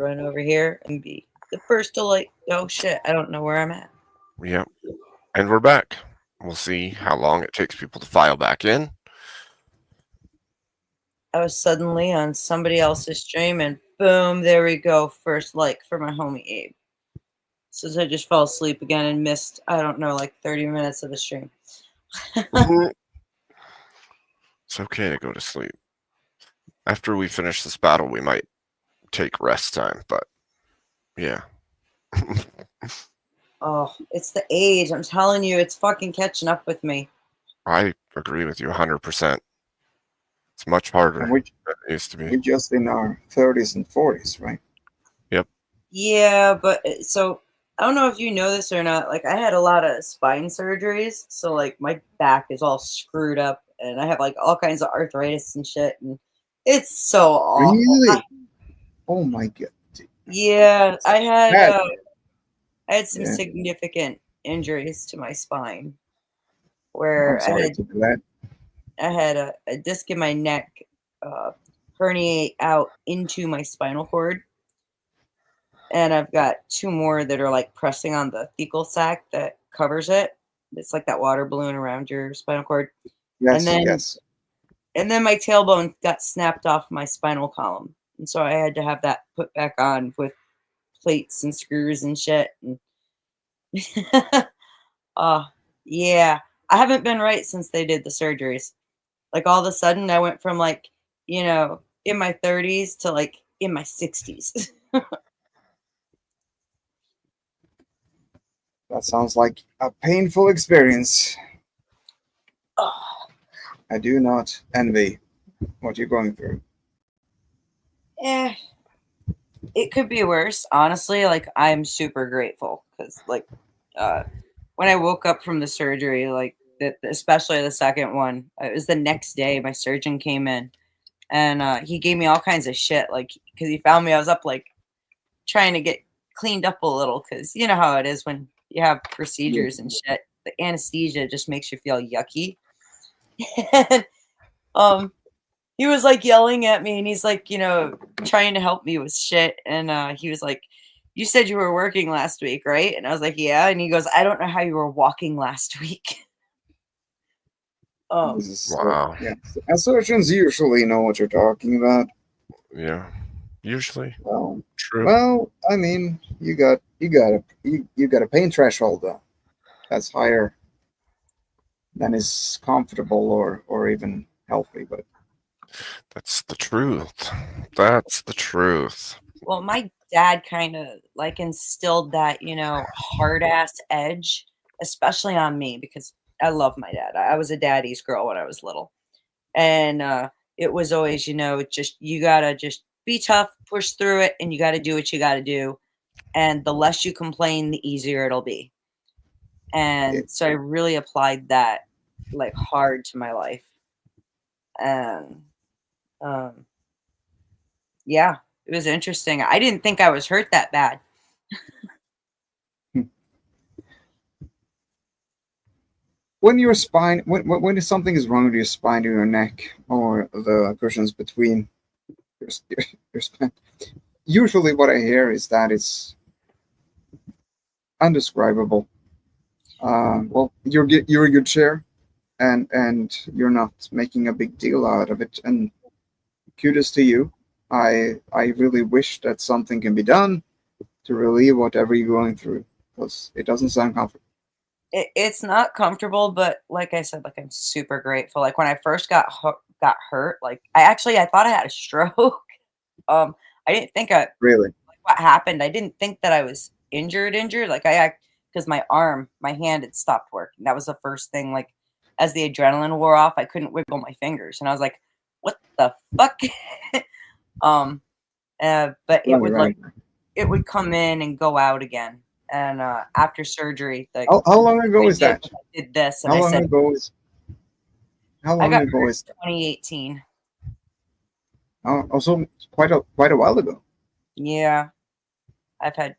run over here and be the first to like, oh shit, I don't know where I'm at. Yep. And we're back. We'll see how long it takes people to file back in. I was suddenly on somebody else's stream and boom, there we go. First like for my homie Abe. Since I just fell asleep again and missed, I don't know, like 30 minutes of the stream. It's okay to go to sleep. After we finish this battle, we might take rest time, but yeah. Oh, it's the age. I'm telling you, it's fucking catching up with me. I agree with you 100%. It's much harder than it used to be. We're just in our 30s and 40s, right? Yep. Yeah, but so I don't know if you know this or not. Like, I had a lot of spine surgeries, so like my back is all screwed up, and I have like all kinds of arthritis and shit, and it's so awful. Really? Oh my god. Yeah, I had some significant injuries to my spine, where I had a disc in my neck herniate out into my spinal cord. And I've got 2 more that are like pressing on the thecal sac that covers it. It's like that water balloon around your spinal cord. Yes, and then my tailbone got snapped off my spinal column. And so I had to have that put back on with plates and screws and shit. And yeah, I haven't been right since they did the surgeries. Like all of a sudden I went from like, you know, in my 30s to like in my 60s. That sounds like a painful experience. Oh. I do not envy what you're going through. It could be worse. Honestly, like I'm super grateful because like when I woke up from the surgery, like especially the second one, it was the next day my surgeon came in and he gave me all kinds of shit, like because he found me, I was up like trying to get cleaned up a little because you know how it is when you have procedures and shit. The anesthesia just makes you feel yucky. And he was like yelling at me and he's like, you know, trying to help me with shit. And he was like, you said you were working last week, right? And I was like, yeah. And he goes, I don't know how you were walking last week. Wow. Yeah. Surgeons usually know what you're talking about. Yeah. Usually. Well, true. Well, I mean, you got a pain threshold though. That's higher than is comfortable or even healthy, but that's the truth. That's the truth. Well, my dad kind of like instilled that, you know, hard ass edge, especially on me because I love my dad. I was a daddy's girl when I was little. And it was always, you know, just you gotta just be tough, push through it, and you gotta do what you gotta do. And the less you complain, the easier it'll be. And so I really applied that like hard to my life. And yeah, it was interesting. I didn't think I was hurt that bad. When your spine, when something is wrong with your spine or your neck or the cushions between your spine, usually what I hear is that it's undescribable. Well, you're a good chair, and you're not making a big deal out of it. And kudos to you. I really wish that something can be done to relieve whatever you're going through, because it doesn't sound comfortable. It's not comfortable, but like I said, like I'm super grateful. Like when I first got hurt, like I thought I had a stroke. I didn't think really what happened. I didn't think that I was injured. Like because my hand had stopped working. That was the first thing. Like as the adrenaline wore off, I couldn't wiggle my fingers, and I was like, "What the fuck?" But it would like it would come in and go out again. And after surgery, like how long ago is that? I did this, and how I said, how long ago is 2018. Also quite a while ago. Yeah, I've had.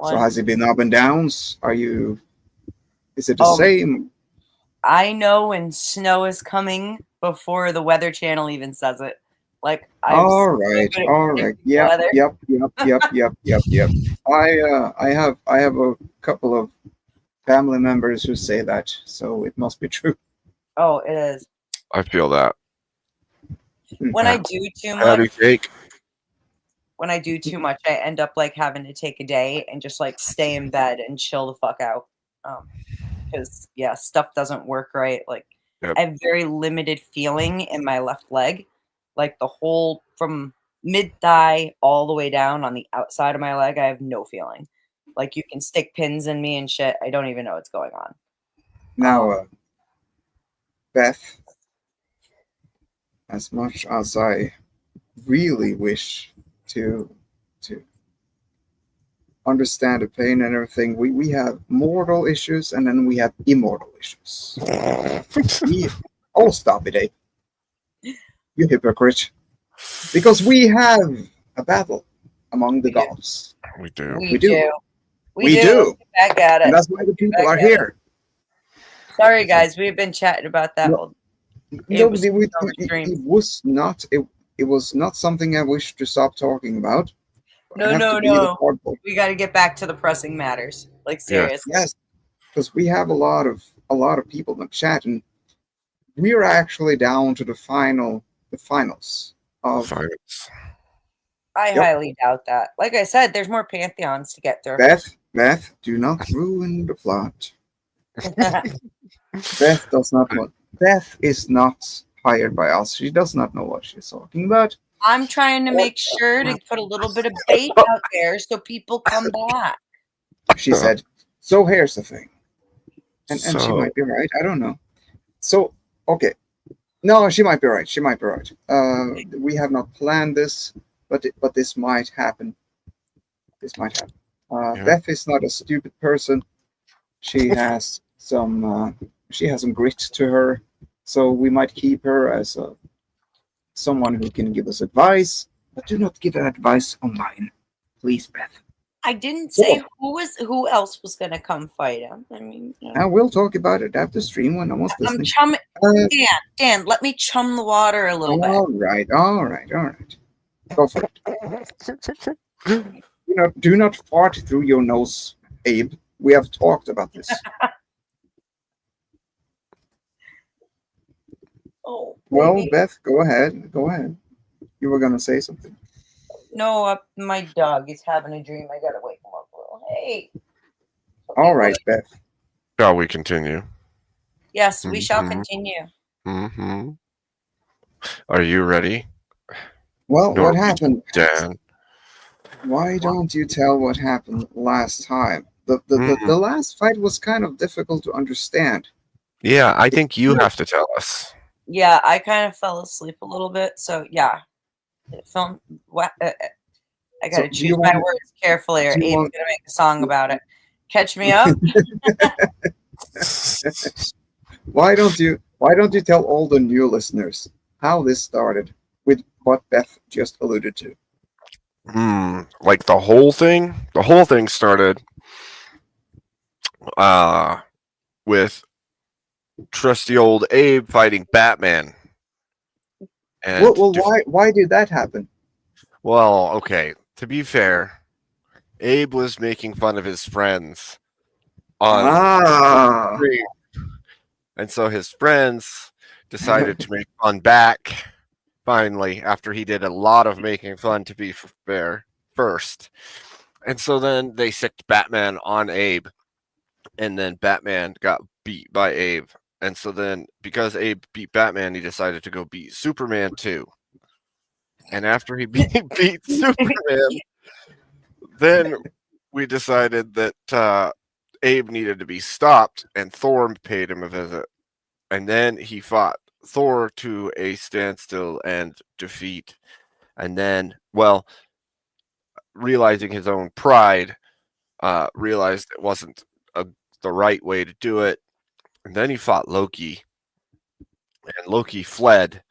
So has it been up and downs? Is it the same? I know when snow is coming before the Weather Channel even says it. Like I'm so All right, good at all right. predicting Yep, weather. yep, yep, yep, yep, yep, yep. I have a couple of family members who say that, so it must be true. Oh, it is. I feel that. When I do too much, Patty cake. I end up like having to take a day and just like stay in bed and chill the fuck out. Because yeah, stuff doesn't work right. Like Yep. I have very limited feeling in my left leg, like the whole from mid thigh all the way down on the outside of my leg. I have no feeling. Like you can stick pins in me and shit. I don't even know what's going on. Now, Beth, as much as I really wish to understand the pain and everything, we have mortal issues and then we have immortal issues. We oh stop it, Abe. You hypocrite. Because we have a battle among the gods. We do. We do. We do. Let's get back at And it. that's why the people are Back at it. here. Sorry, guys. We've been chatting about that. No, It No, was it, it, on the it, stream. it was not. It was not something I wish to stop talking about. But I No, have no, to be the no. hardball. We got to get back to the pressing matters. Like seriously. Yes, because we have a lot of people in the chat, and we're actually down to the finals of Finance. I Yep. highly doubt that. Like I said, there's more pantheons to get through. Beth. Do not ruin the plot. Beth does not want. Beth is not hired by us. She does not know what she's talking about. I'm trying to make sure to put a little bit of bait out there so people come back. She said. So here's the thing, and she So- might be right. I don't know. So okay, no, she might be right. She might be right. We have not planned this, but this might happen. This might happen. Yeah. Beth is not a stupid person. She has some grit to her, so we might keep her as someone who can give us advice, but do not give advice online, please, Beth. I didn't say who else was gonna come fight him. I mean, you know. Now we'll talk about it after stream when no one's I'm listening. chumming. Dan, let me chum the water a little bit. All right. Go for it. Do not fart through your nose, Abe. We have talked about this. Oh, Well, baby. Beth, go ahead. Go ahead. You were gonna say something. No, my dog is having a dream. I gotta wake him up a little. Hey. All right, Beth. Shall we continue? Yes, we shall Mhm. continue. Mm-hmm. Are you ready? Well, what Norwegian happened? Dan. Why don't you tell what happened last time? The last fight was kind of difficult to understand. Yeah, I think you have to tell us. Yeah, I kind of fell asleep a little bit, so yeah. Film. What? I So, gotta do choose you my want- words carefully, or do you Abe's want- gonna make a song about it. Catch me up. Why don't you tell all the new listeners how this started with what Beth just alluded to? Like the whole thing? The whole thing started with trusty old Abe fighting Batman. And Well, why did that happen? well, okay, to be fair, Abe was making fun of his friends on stream. And so his friends decided to make fun back finally after he did a lot of making fun, to be fair, first. And so then they sicked Batman on Abe, and then Batman got beat by Abe. And so then because Abe beat Batman, he decided to go beat Superman too. And after he beat Superman, then we decided that Abe needed to be stopped, and Thor paid him a visit. And then he fought Thor to a standstill and defeat. And then, well, realizing his own pride, realized it wasn't the right way to do it. And then he fought Loki. And Loki fled.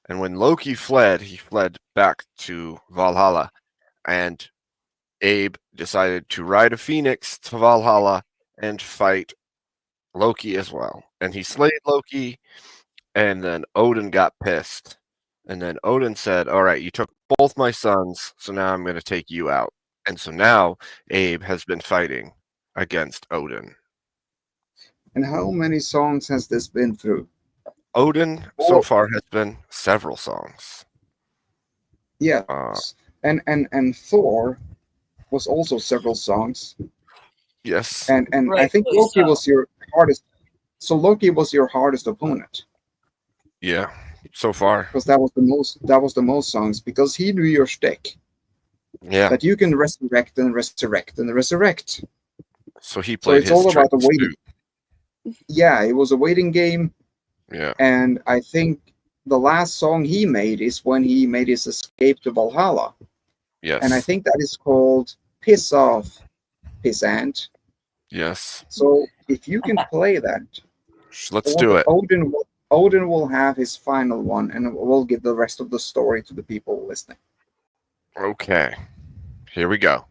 And when Loki fled, he fled back to Valhalla. And Abe decided to ride a phoenix to Valhalla and fight Loki as well. And he slayed Loki. And then Odin got pissed. And then Odin said, "All right, you took both my sons, so now I'm going to take you out." And so now Abe has been fighting against Odin. And how many songs has this been through? Odin so far has been several songs. Yes, and Thor was also several songs. Yes, and I think Loki was your hardest. So Loki was your hardest opponent. Yeah, so far, because that was the most songs, because he knew your shtick. Yeah, That you can resurrect and resurrect and resurrect. So he played. So it's all about the waiting. Yeah, it was a waiting game. Yeah, and I think the last song he made is when he made his escape to Valhalla. Yes, and I think that is called "Piss Off, Pissant." Yes. So if you can play that, let's do it. Odin will have his final one, and we'll give the rest of the story to the people listening. Okay, here we go.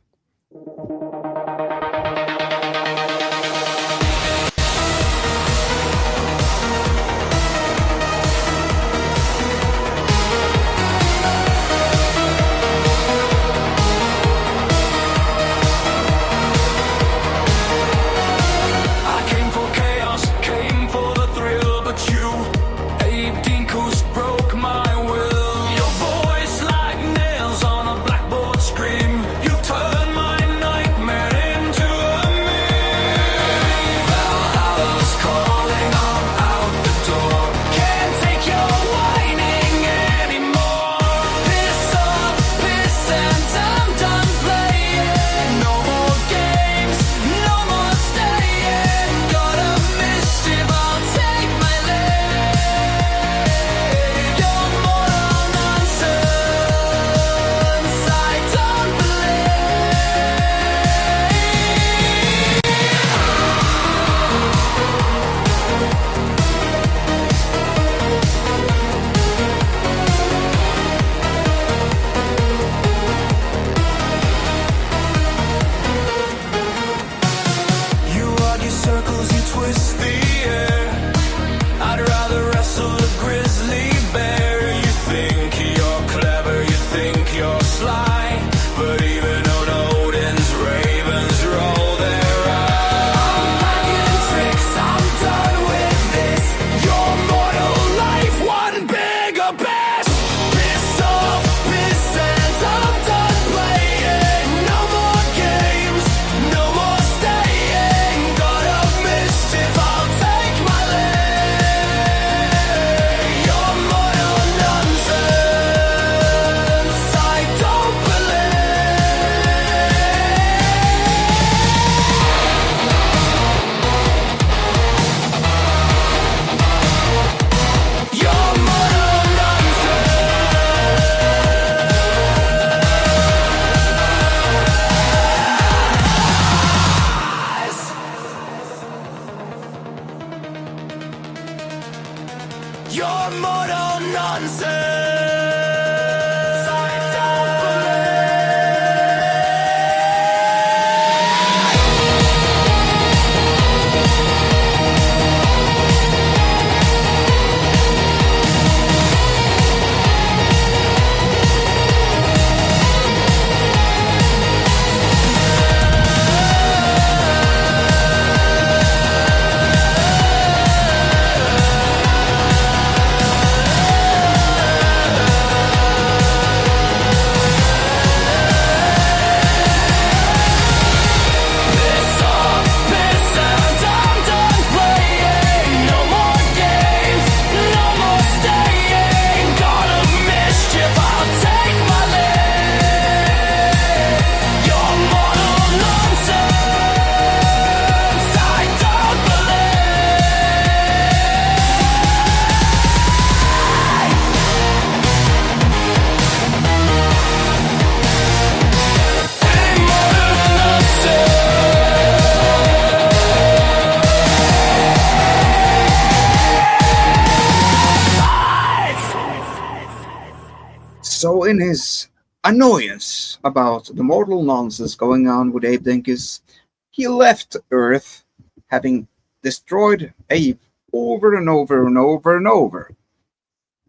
So in his annoyance about the mortal nonsense going on with Abe Dinkus, he left Earth, having destroyed Abe over and over and over and over.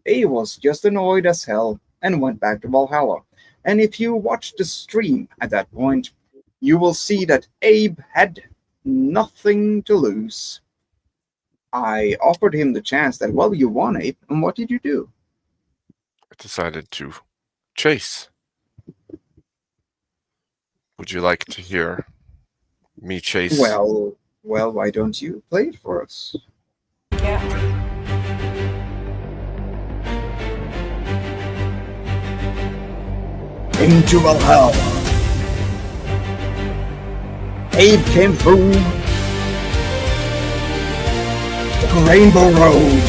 Abe was just annoyed as hell and went back to Valhalla. And if you watch the stream at that point, you will see that Abe had nothing to lose. I offered him the chance that, well, you won, Abe, and what did you do? I decided to chase. Would you like to hear me chase? Well, why don't you play it for us? Yeah. Into Valhalla. Abe came through the Rainbow Road,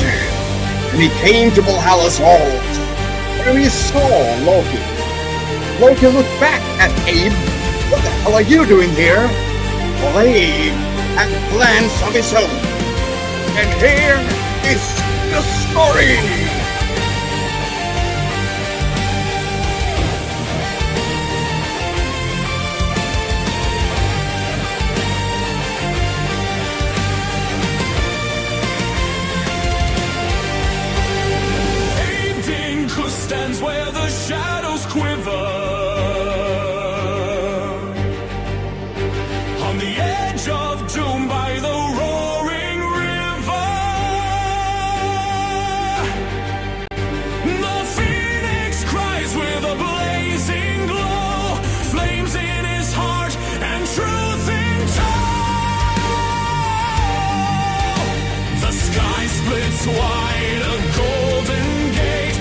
and he came to Valhalla's halls, where he saw Loki. Loki looked back at Abe. What the hell are you doing here? Well, Abe had plans of his own, and here is the story. Stands where the shadows quiver, on the edge of doom by the roaring river. The phoenix cries with a blazing glow, flames in his heart and truth in tow. The sky splits wide, a golden gate.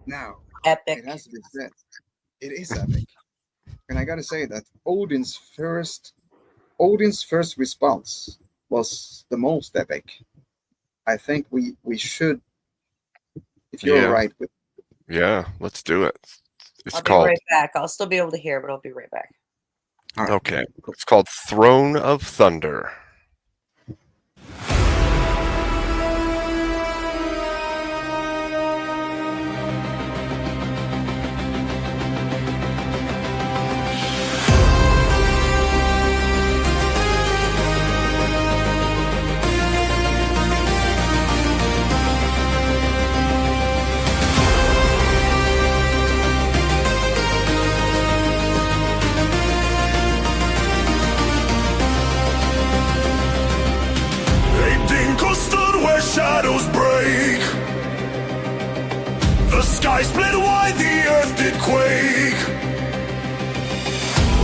Now, Epic. it has to be said, it is epic, and I gotta say that Odin's first response was the most epic. I think we should, if you're Yeah. right with. Yeah, let's do it. It's I'll be called right back. I'll still be able to hear, but I'll be right back. All right. okay. It's called Throne of Thunder. sky split wide, the earth did quake.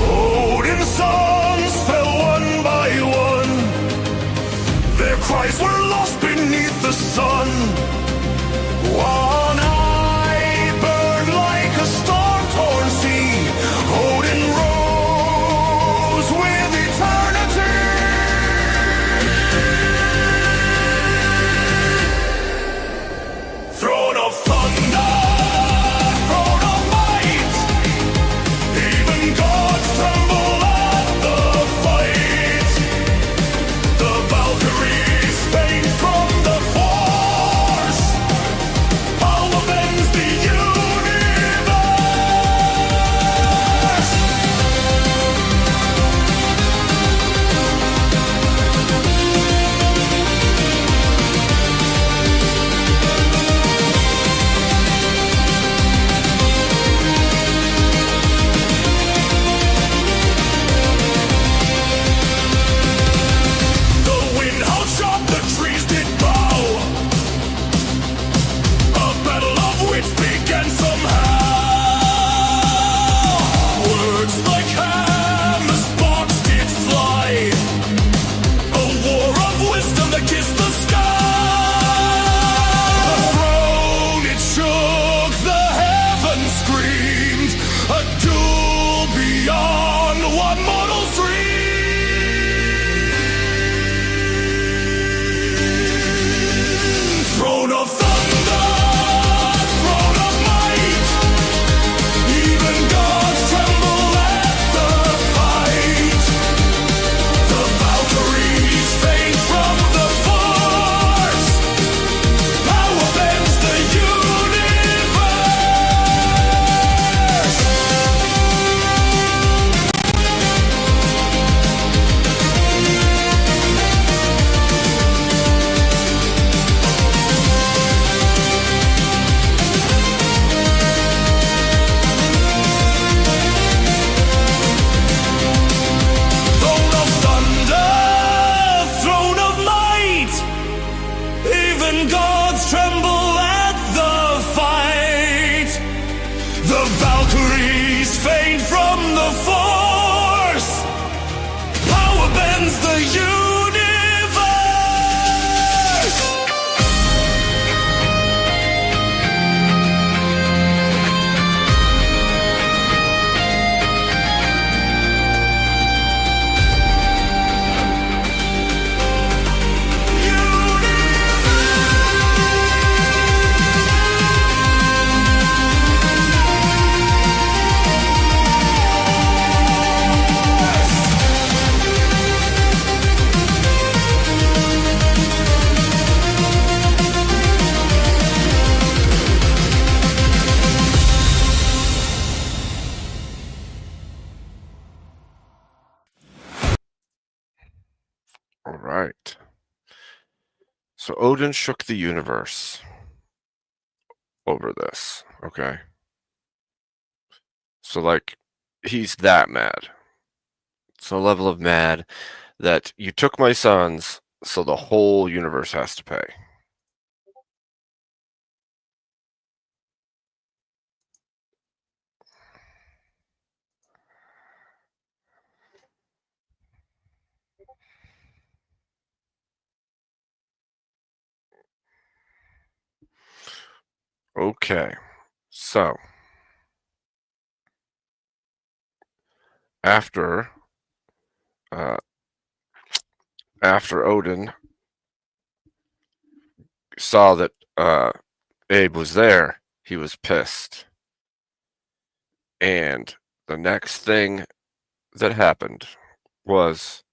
Odin's sons fell one by one. Their cries were lost beneath the sun. One eye burned like a storm-torn sea. Odin rose with eternity. Throne of thunder, throne of might. Even gods tremble at the fight. The Valkyries faint from the force. Power bends the universe. The wind howled sharp, the trees did bow. A battle of wits began somehow. Words like hammer sparks did fly. A war of wisdom that kissed the sky. The throne it shook, the heavens screamed. A duel beyond what mortals dream. Throne of thunder, throne of might. Even gods tremble at the fight. The Valkyries faint from the force. Power bends the universe. Throne of thunder, throne of might. Even gods tremble at the fight. The Valkyries faint from the force. Power bends the universe. All right. So Odin shook the universe over this. Okay. So, like, he's that mad. It's a level of mad that you took my sons, so the whole universe has to pay. Okay. So, after Odin saw that Abe was there, he was pissed. And the next thing that happened was,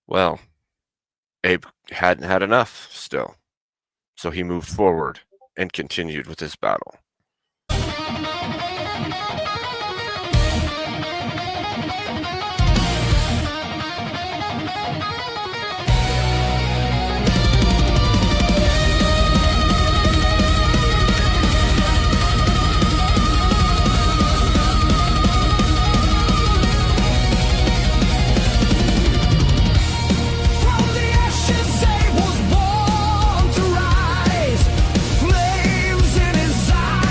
well, Abe hadn't had enough still. So he moved forward and continued with his battle. Abe was born to rise, flames in his eyes.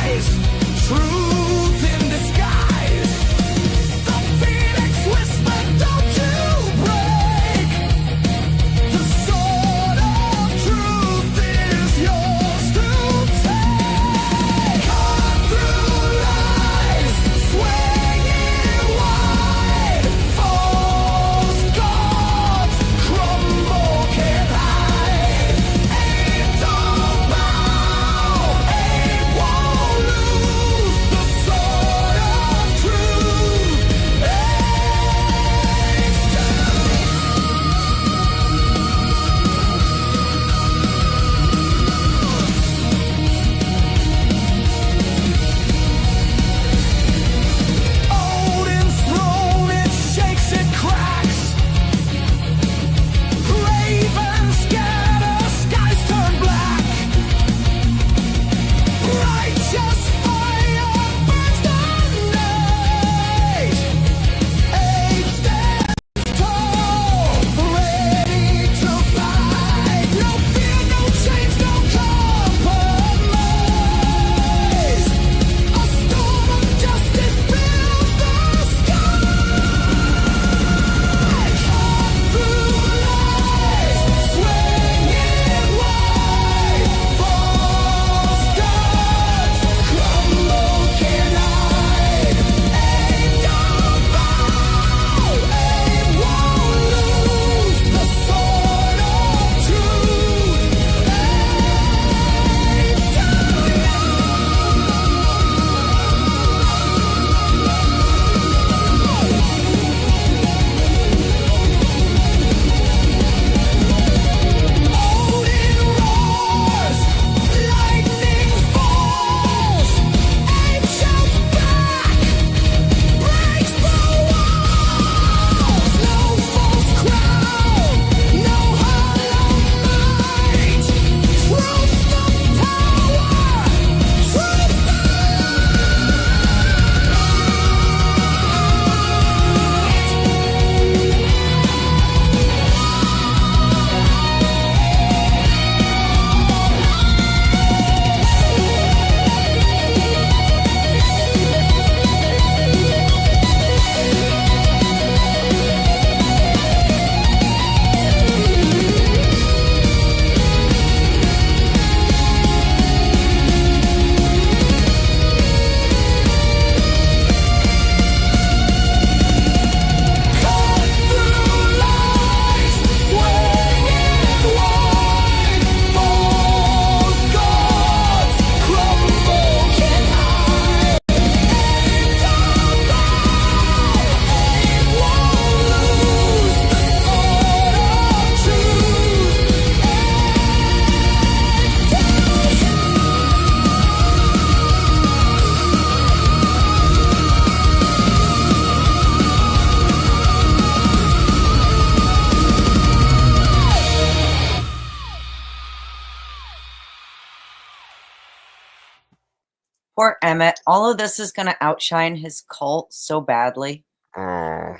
Poor Emmett. All of this is going to outshine his cult so badly. Oh,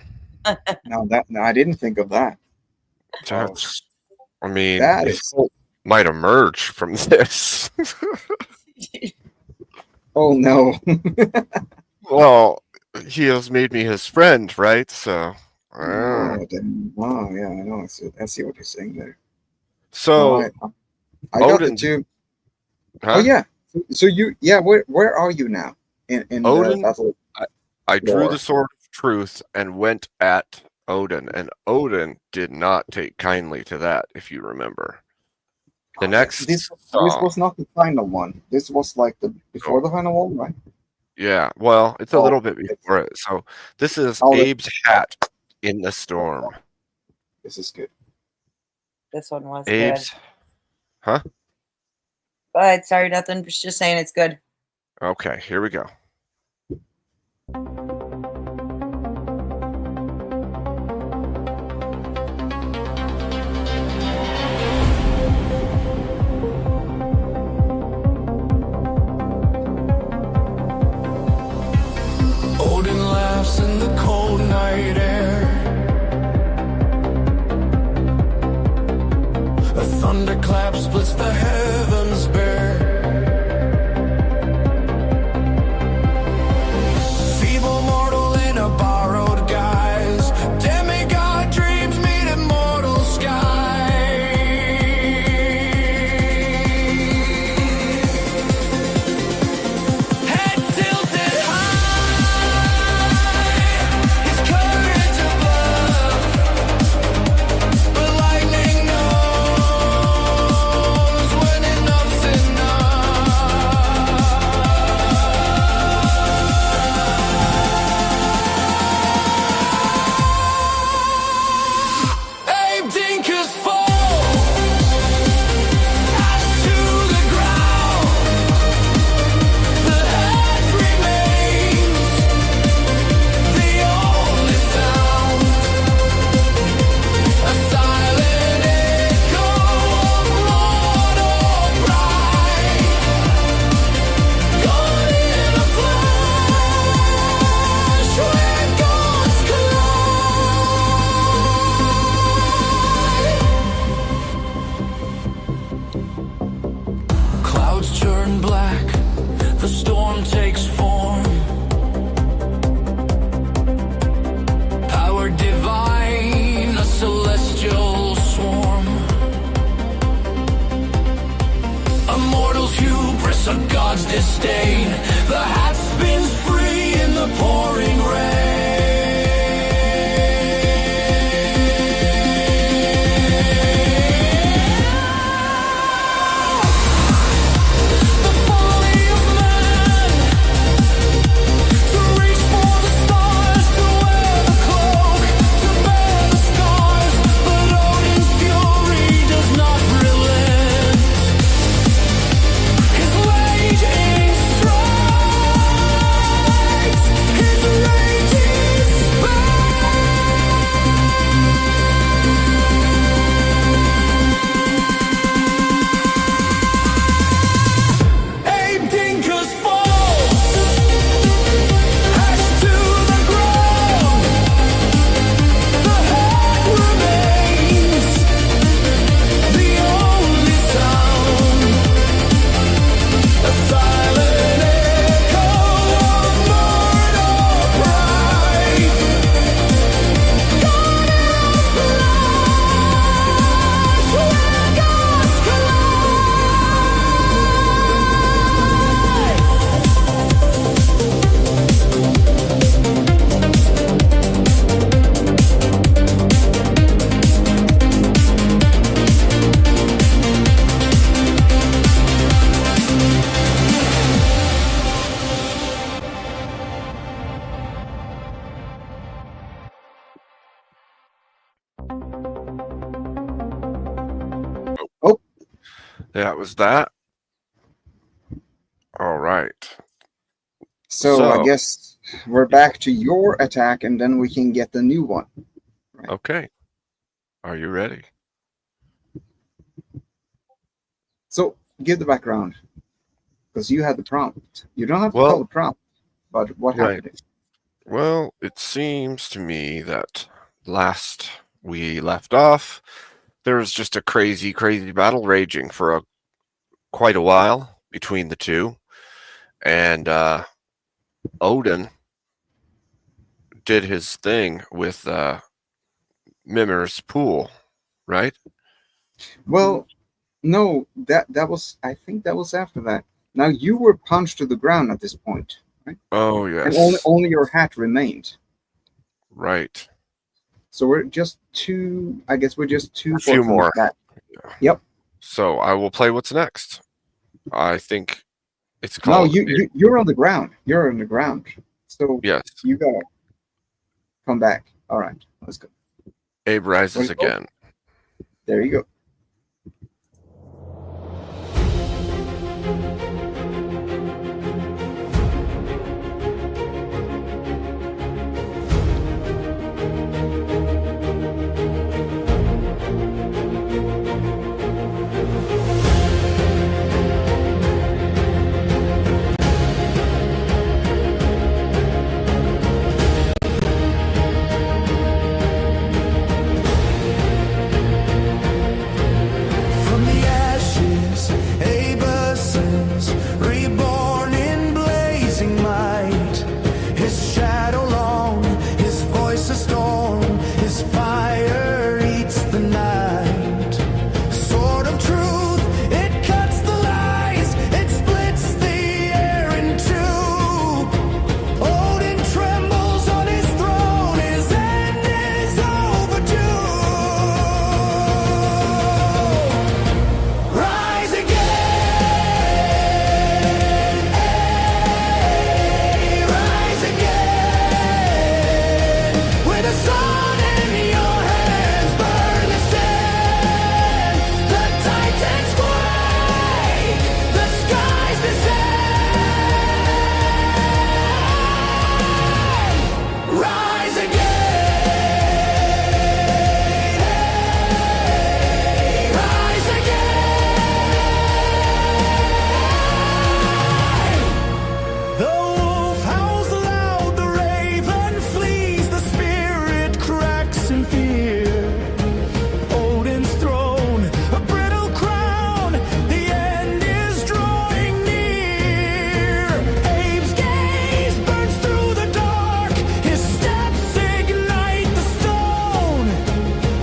No, I didn't think of that. that's. I mean, That his is. cult might emerge from this. Oh no. Well, he has made me his friend, right? So, Oh, damn. Wow, yeah, I know. I see what you're saying there. No, so I got the Odin, two. Oh huh? yeah. So where are you now in the Odin, battle I drew the lore? sword of truth and went at Odin, and Odin did not take kindly to that, if you remember. The Oh, yeah. next This song, was not the final one. This was like the before the final one, right? yeah, well, it's a Oh, little bit before it. So this is oh, Abe's hat in the storm. this is good. This one was good. Abe's, huh? But sorry, nothing. Just saying it's good. Okay, here we go. Odin laughs in the cold night air. A thunderclap splits the heavens bare. Feeble mortal in a borrowed guise. Demigod dreams meet immortal sky. Head tilted high, his courage above. But lightning knows when enough's enough. Abe Dinker's fall, ash to the ground. The head remains the only sound, a silent echo of mortal pride, gone in a flash where gods collide. Clouds turn black, the storm takes form. Power divine, a celestial swarm. A mortal's hubris, a god's disdain. The hat spins free in the pouring rain. The folly of man, to reach for the stars, to wear the cloak, to bear the scars. But Odin's fury does not relent. His raging strikes, his raging spell. Abe Dinker's fall, ash to the ground. The head remains the only sound, a silent echo of mortal pride, gone in a flash where gods That was that. All right. So I So- guess we're back to your attack, and then we can get the new one. Okay. Are you ready? So give the background. because you had the prompt. You don't have to Well, tell the prompt, but what right. happened? Well, it seems to me that last we left off, there was just a crazy, crazy battle raging for quite a while between the two, and Odin did his thing with Mimir's pool, right? Well, no, that was, I think that was after that. Now you were punched to the ground at this point, right? Oh And yes, only your hat remained. right. So we're just two. I guess we're just two A few fortunes more. back. Yep. So I will play what's next. I think it's No, called. you're on the ground. You're on the ground. So Yes, you gotta come back. All right, let's go. Abe rises Wanna go? again. There you go. From the ashes, Abelson's reborn in blazing light. His shadow long, his voice a storm, his fire eats the night. Sword of truth, it cuts the lies, it splits the air in two. Odin trembles on his throne, his end is overdue. Rise again, rise again. With the sun in your hands, burn the sand. The titans quake, the skies descend. Rise again, rise again. The wolf howls loud, the raven flees, the spirit cracks in fear. Odin's throne, a brittle crown, the end is drawing near. Abe's gaze burns through the dark, his steps ignite the stone.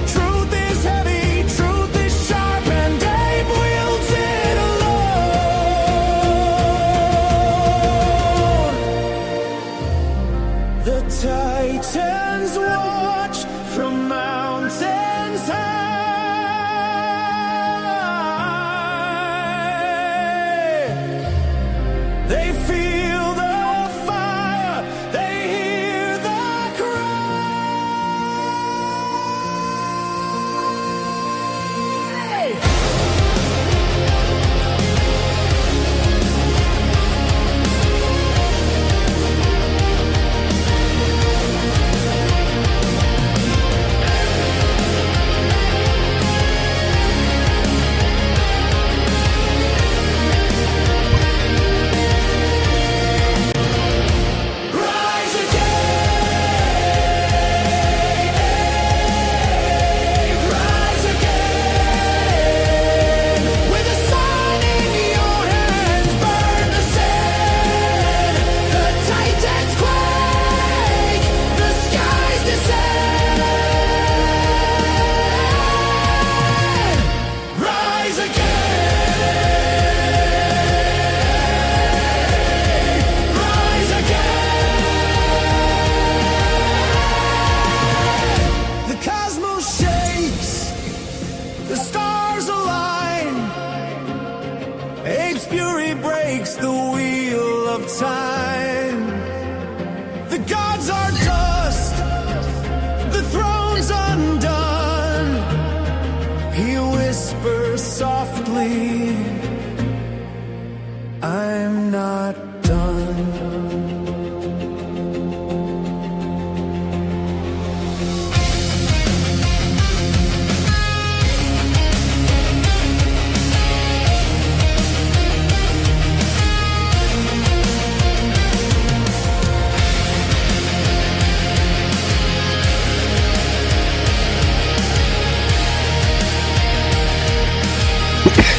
Truth is heavy, truth is sharp, and Abe wields it alone. The Titans watch from mountains high. They feel the fire, they hear the cry. Rise again, rise again. With the sun in your hands, burn the sand. The titans quake, the skies descend. Rise again, rise again. The cosmos shakes, the stars align. Abe's fury breaks the wheel of time. The gods are dust, the throne's undone. He whispers softly, I'm not done.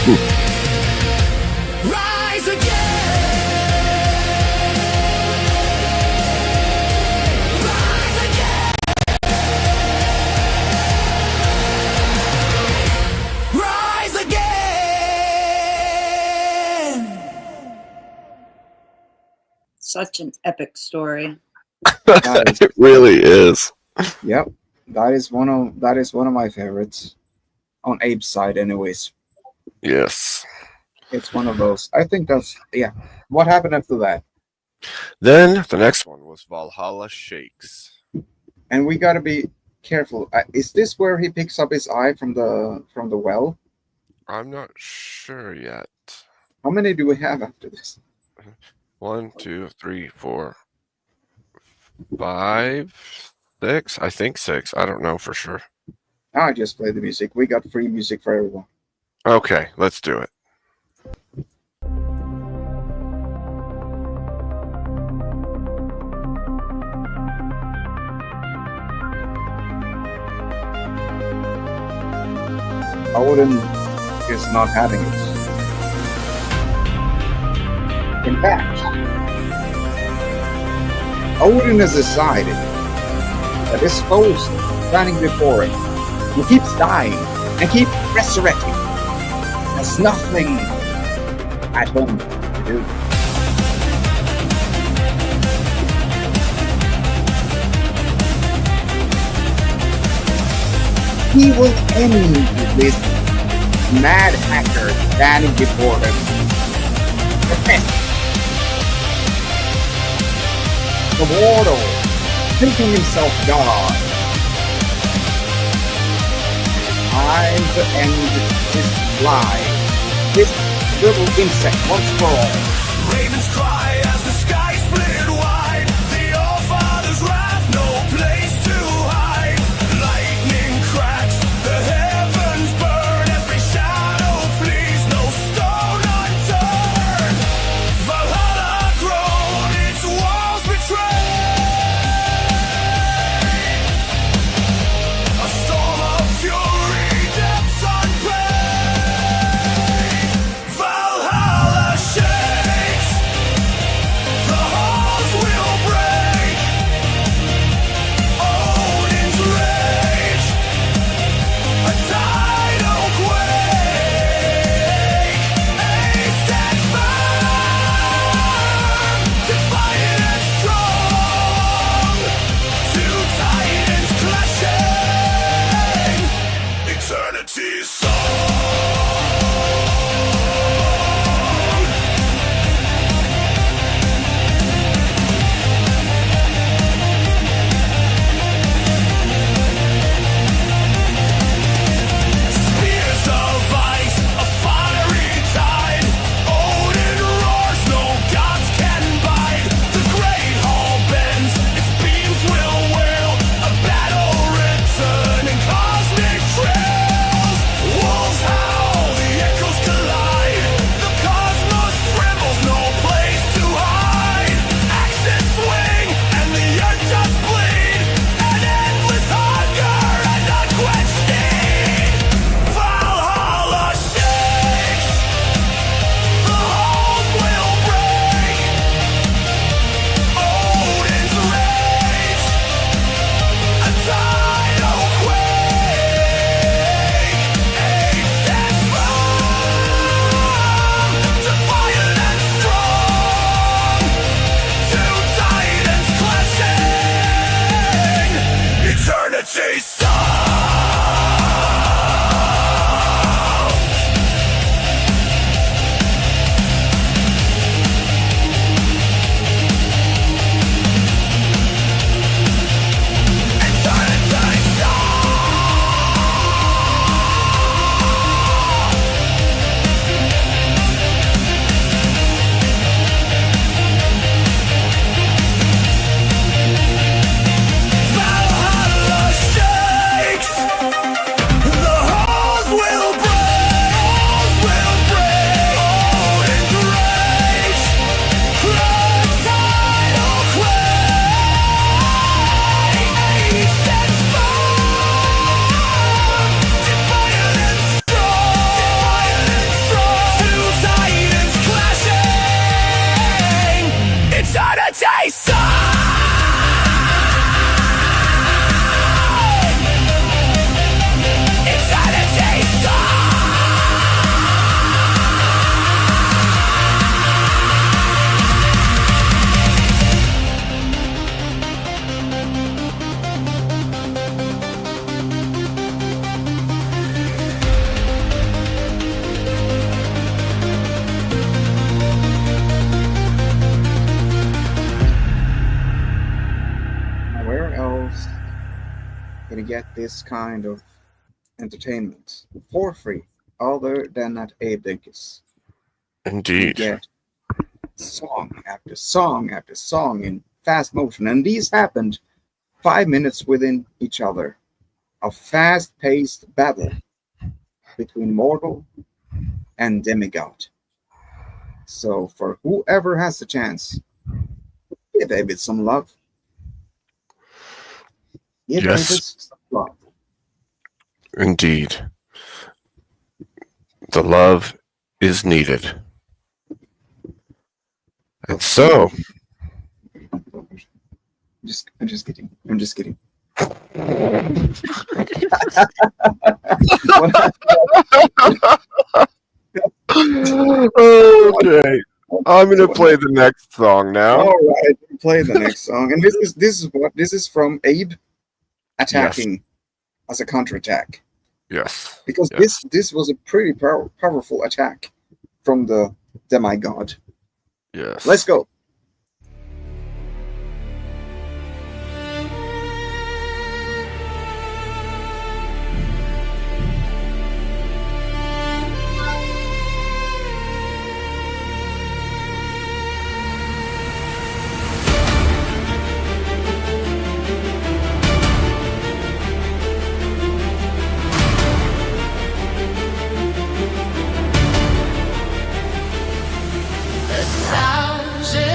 Rise again. Rise again. Rise again. Such an epic story. That is, It really is. yep, that is one of my favorites. On Abe's side, anyways. Yes. It's one of those. I think that's yeah. What happened after that? Then the next one was Valhalla Shakes. And we gotta be careful. Is this where he picks up his eye from the well? I'm not sure yet. How many do we have after this? 1, 2, 3, 4, 5, 6. I think 6. I don't know for sure. I just play the music. We got free music for everyone. Okay, let's do it. Odin is not having it. In fact, Odin has decided that this host standing before him, who keeps dying and keeps resurrecting, has nothing at home to do. He will end this mad hacker standing before him. The pest, the mortal, thinking himself God. Time to end this lie, this little insect once for all. Ravens cry as the sky split wide. The All-Father's wrath, no place to hide. Lightning cracks, the heavens burn. Every shadow flees, no stone unturned. Valhalla grown, its walls betrayed. A storm of fury, depths unpaid. Valhalla shakes. The halls will break. Odin's rage. A tidal quake. Ace stands firm. Defiant and strong. Two titans clashing. Eternity's song. Spears of ice, a fiery tide. Odin roars, no gods can bide. The great hall bends, its beams will wail. A battle written in cosmic trails. get this kind of entertainment for free, other than at Abe Dinkus. You Indeed. get song after song after song in fast motion, and these happened 5 minutes within each other. A fast-paced battle between mortal and demigod. So for whoever has the chance, give David some love. Give Yes. David some love. Indeed. The love is needed. And so, I'm just kidding. I'm just kidding. okay. I'm gonna play the next song now. All right, play the next song, and this is from Abe attacking as a counterattack, Yes. because Yes. this was a pretty powerful attack from the demigod. Yes. Let's go. Thousand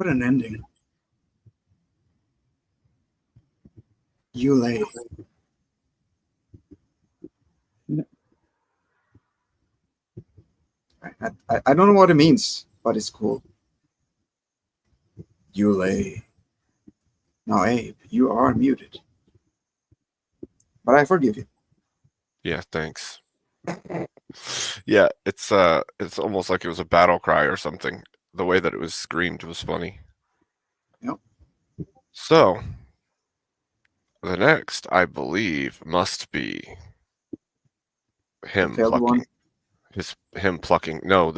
What an ending. You lay. I don't know what it means, but it's cool. You lay. Now, Abe, you are muted. But I forgive you. Yeah, thanks. Yeah, it's almost like it was a battle cry or something. The way that it was screamed was funny. Yep. So, the next, I believe, must be him failed one. plucking him plucking. No,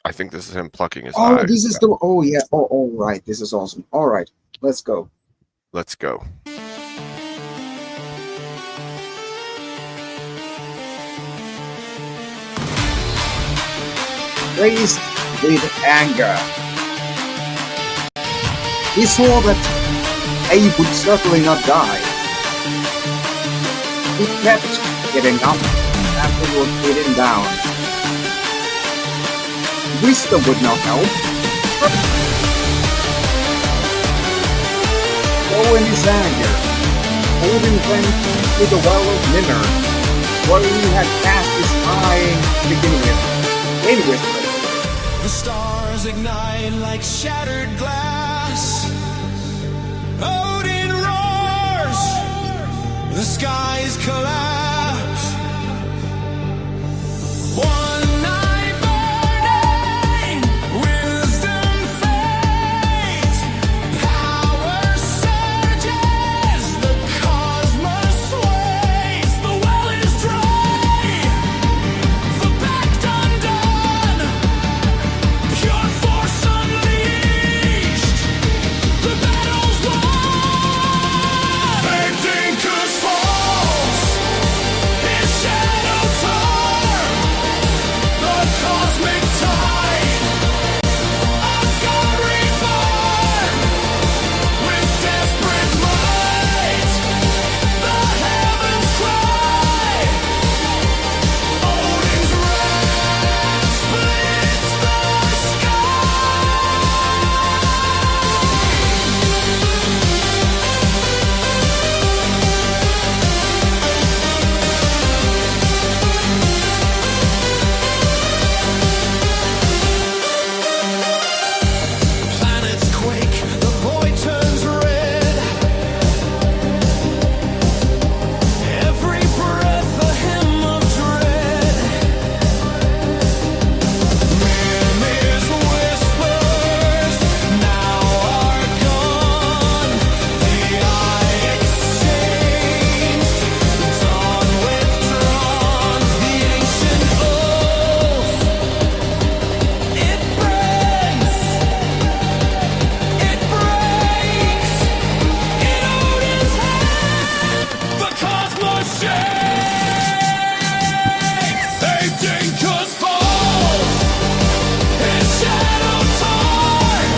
I think this is him plucking his Oh, eye. this is the. Oh, yeah. Oh, right. This is awesome. All right. Let's go. Let's go. Raised with anger. He saw that Abe would certainly not die. He kept getting up after he was beaten down. Wisdom would not help. So in his anger, Odin went to the well of Mimir, where he had cast his eye to begin with. In wisdom. The stars ignite like shattered glass. Odin roars. The skies collapse. One eye burning. Wisdom fades. Power surges. The cosmos sways. The well is dry. The pact undone. Pure force unleashed. The battle's won. Antincus falls. His shadow torn. The cosmic tide of God reborn. With desperate might, the heavens cry. Odin's wrath splits the planets quake, the void turns red. Every breath a hymn of dread. Mimir's whispers now are gone. The eye exchanged, dawn withdrawn. The ancient oath, it breaks. It breaks in Odin's hand. The cosmos shakes. Antincus falls. His shadow torn.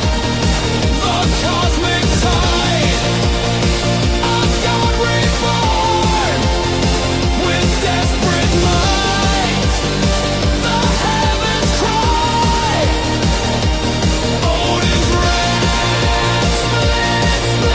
The cosmic tide of God reborn. With desperate might, the heavens cry. Odin's wrath splits the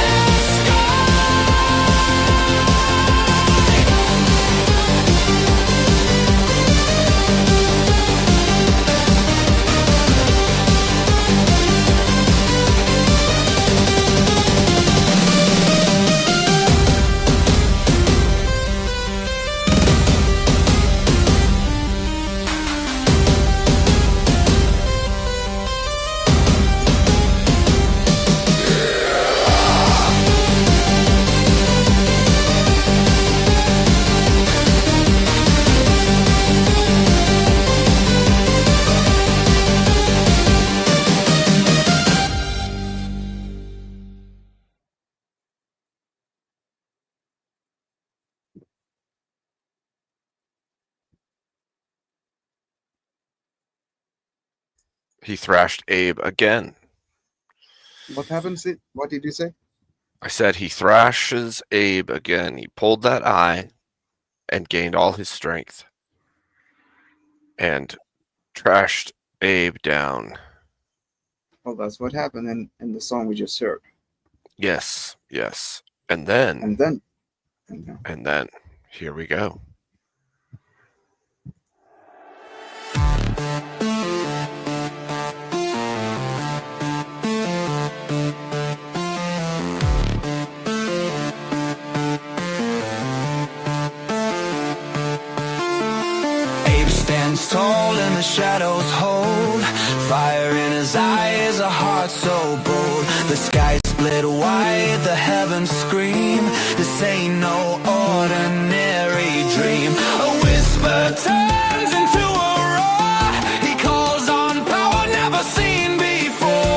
He thrashed Abe again. What happens? What did you say? I said he thrashes Abe again. He pulled that eye and gained all his strength and trashed Abe down. Well, that's what happened in the song we just heard. Yes, yes. And then, And then, and then and then, here we go. Abe stands tall and the shadows hold. Fire in his eyes, a heart so bold. The sky split wide, the heavens scream. This ain't no ordinary dream. A whisper turns into a roar. He calls on power never seen before.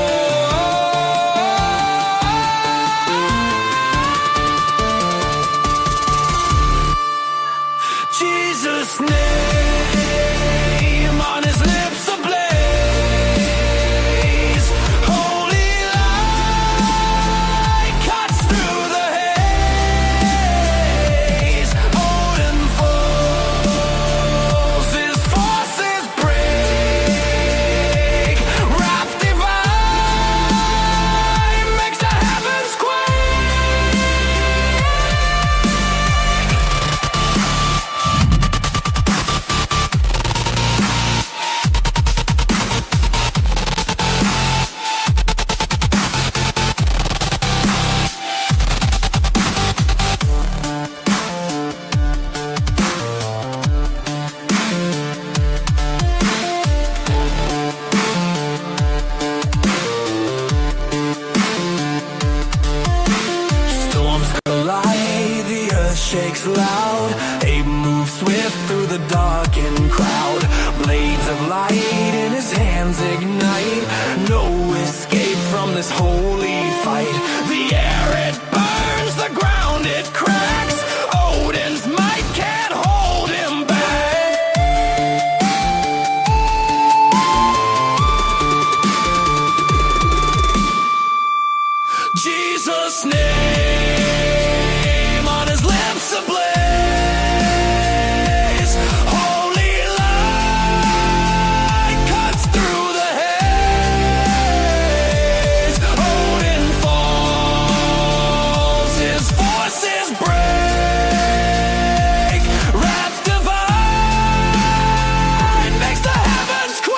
Jesus' name on his lips ablaze. Holy light cuts through the haze. Odin falls, his forces break. Wrath divine makes the heavens quake. Storms collide, the earth shakes loud. Abe moves swift through the darkened crowd. Blades of light in his hands ignite. No escape from this holy fight. The air it burns, the ground it cracks. Odin's might can't hold him back. Jesus' name on his lips ablaze. Holy light cuts through the haze. Odin falls, his forces break. Wrath divine makes the heavens quake.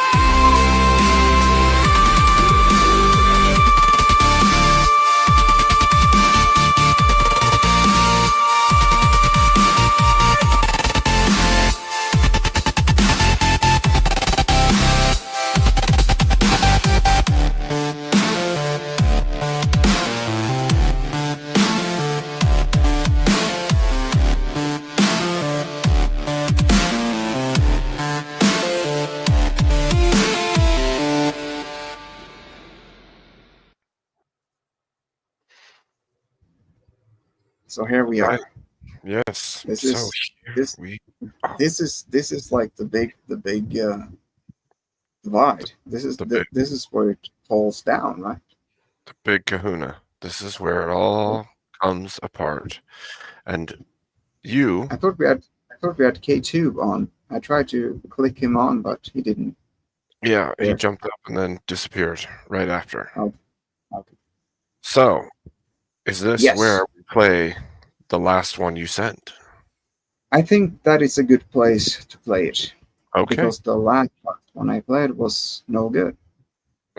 so here we are. Right. Yes. This so is- here this- we This is like the big divide. This is The big- this is where it falls down, right? the big kahuna. This is where it all comes apart. And you, I thought we had K2 on. I tried to click him on, but he didn't. yeah, he Yeah. jumped up and then disappeared right after. Okay. So, is this Yes. where we play the last one you sent? I think that is a good place to play it Okay. because the last one I played was no good.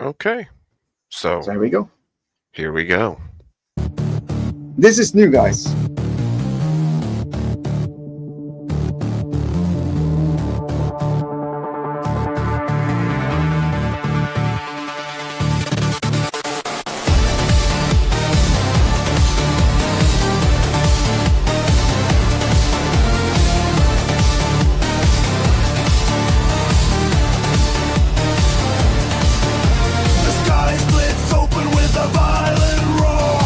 Okay. So, So here we go. here we go. This is new, guys. The sky splits open with a violent roar.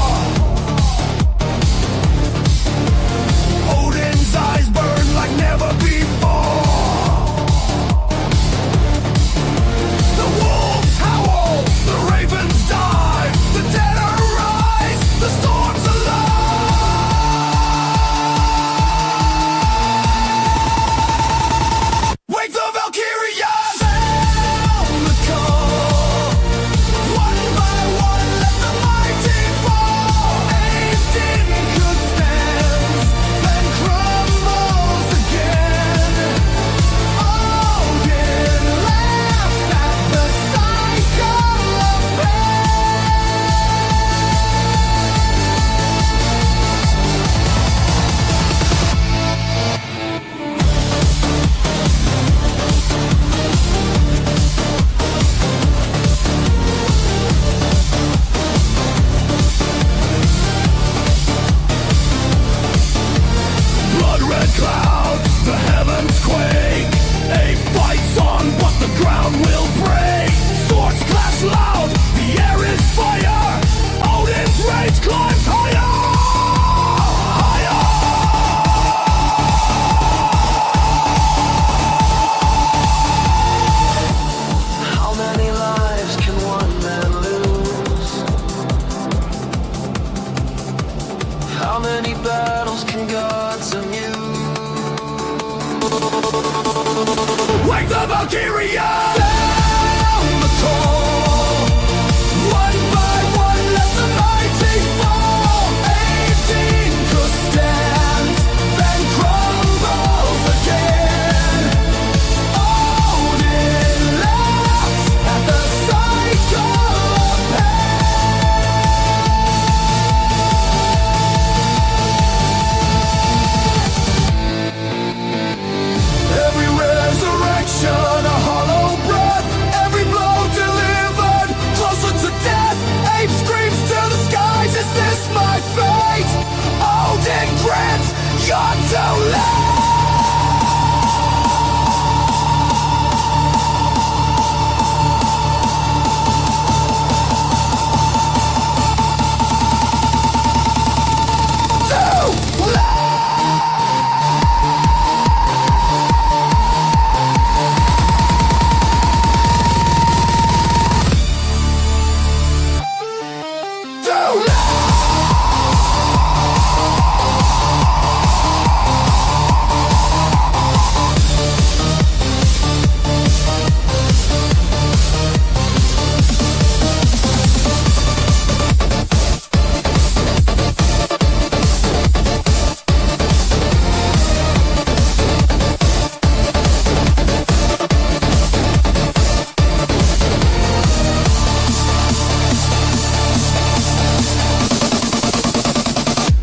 many battles can gods immune? Wake the Valkyria! Sound the call. One by one, let the mighty fall. 18 could stand, then crumbles again. Odin laughs at the cycle of pain. Every resurrection, a hollow breath. Every blow delivered, closer to death. Ape screams to the skies, is this my fate? Odin grants, you're too late. Too late. Too late.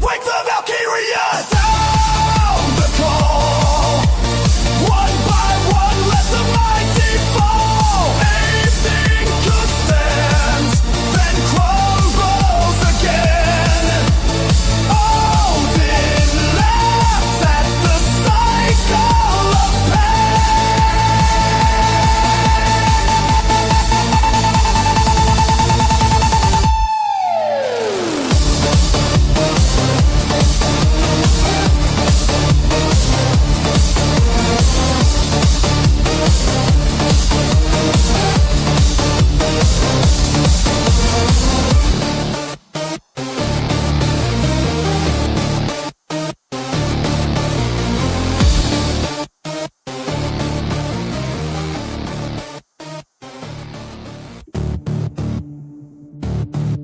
Wake the Valkyria! Sound the call. One by one, let the mighty fall. 18 could stand, then crumbles again. Odin laughs at the cycle of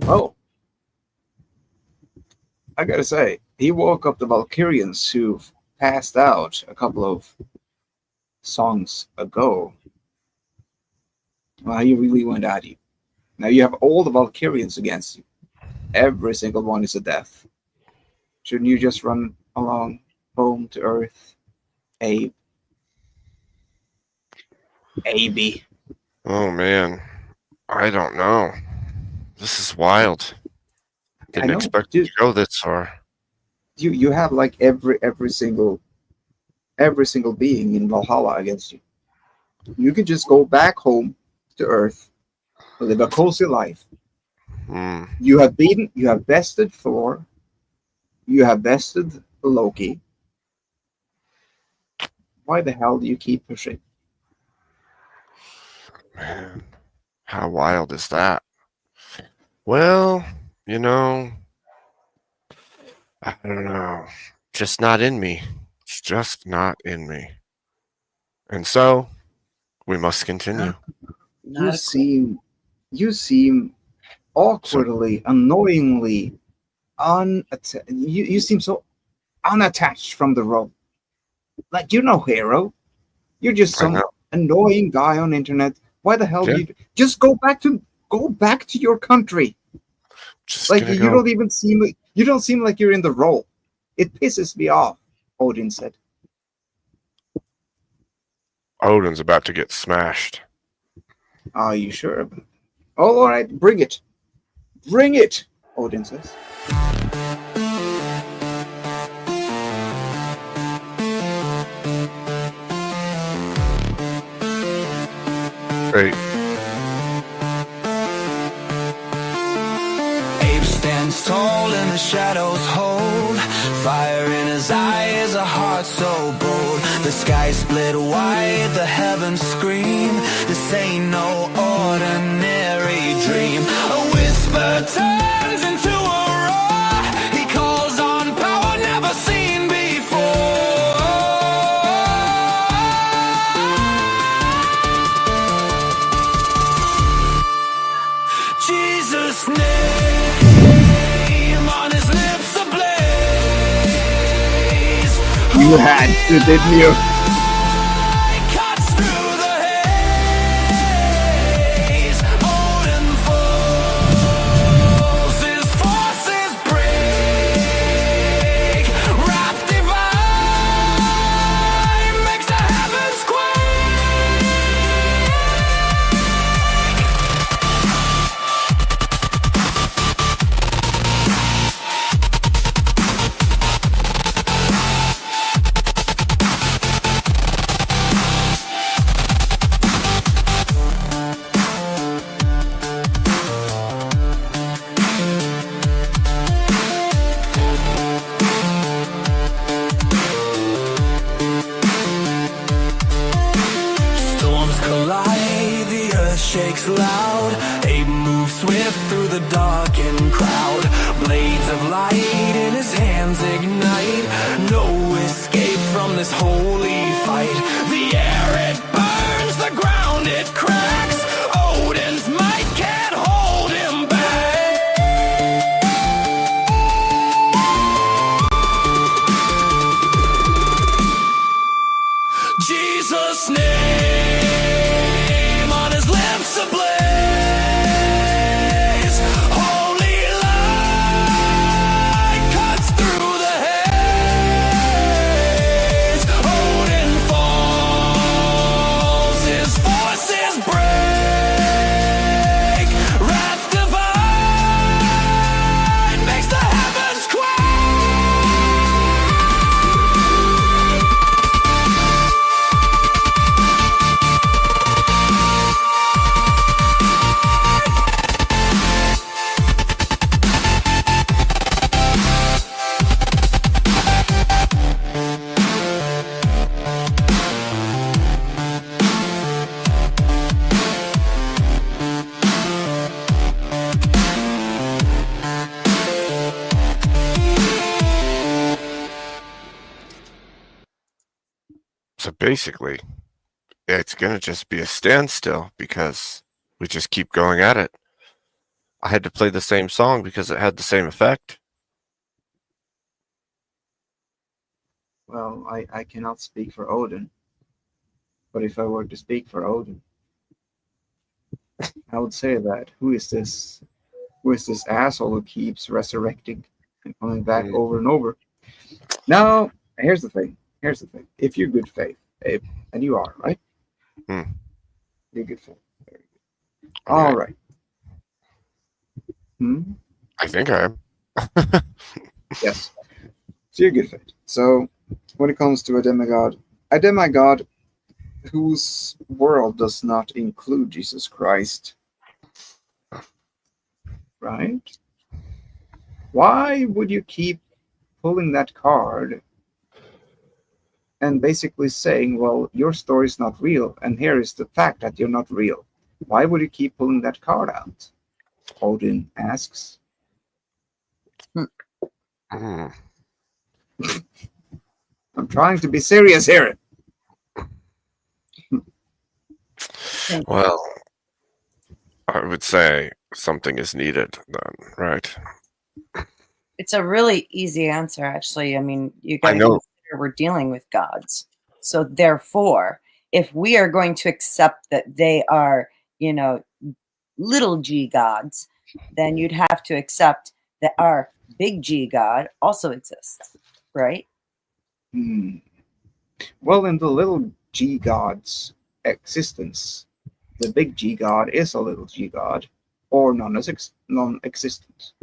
Oh, I gotta say, he woke up the Valkyrians who've passed out a couple of songs ago. Well, he really went at you. Now you have all the Valkyrians against you. Every single one is a death. Shouldn't you just run along home to Earth, Abe? Abe. Oh man, I don't know. This is wild. Didn't know, expect dude. to go this far. You have like every single being in Valhalla against you. You can just go back home to Earth, live a cozy life. Hmm. You have bested Thor. You have bested Loki. Why the hell do you keep pushing? Man, how wild is that? Well, you know, I don't know. Just not in me. It's just not in me. And so, we must continue. Not You seem awkwardly, annoyingly you seem so unattached from the role. Like you're no hero. You're just I some know. annoying guy on internet. Why the hell do Yeah. you just go back to your country? Just Like gonna you go. don't seem like you're in the role. It pisses me off, Odin said. Odin's about to get smashed. Are you sure about it? Oh, all right, bring it. Bring it, Odin says. Great. Abe stands tall in the shadows hold. Fire in his eyes, a heart so bold. The sky split wide, the heavens scream. This ain't no ordinary dream. A whisper turns into a roar. He calls on power. You had to, didn't you? Cuts through the haze. Odin falls, his forces break. Wrath divine makes the heavens quake. Storms collide, the earth shakes loud. Abe moves swift through the darkened crowd. Blades of light in his hands ignite. No escape from this holy fight. The air it burns, the ground it cracks. Odin's might can't hold him back. Jesus' name on his lips ablaze. Holy light cuts through the haze. Odin falls, his forces break. Wrath divine makes the heavens quake. So basically, it's going to just be a standstill because we just keep going at it. I had to play the same song because it had the same effect. Well, I cannot speak for Odin. But if I were to speak for Odin, I would say that who is this asshole who keeps resurrecting and coming back over and over? Now, here's the thing. If you're good faith, Abe, and you are, right? Hmm. You're good faith. Very good. I mean, All right. I think I am. Yes. So you're good faith. So when it comes to a demigod whose world does not include Jesus Christ, right? Why would you keep pulling that card and basically saying, well, your story is not real, and here is the fact that you're not real? Why would you keep pulling that card out? Odin asks. Hmm. I'm trying to be serious here. Well, I would say something is needed then, right? It's a really easy answer, actually. I mean, you got I to know. consider we're dealing with gods. So therefore, if we are going to accept that they are, little g gods, then you'd have to accept that our big G god also exists, right? Well, in the little G god's existence, the big G god is a little G god, or non-existent.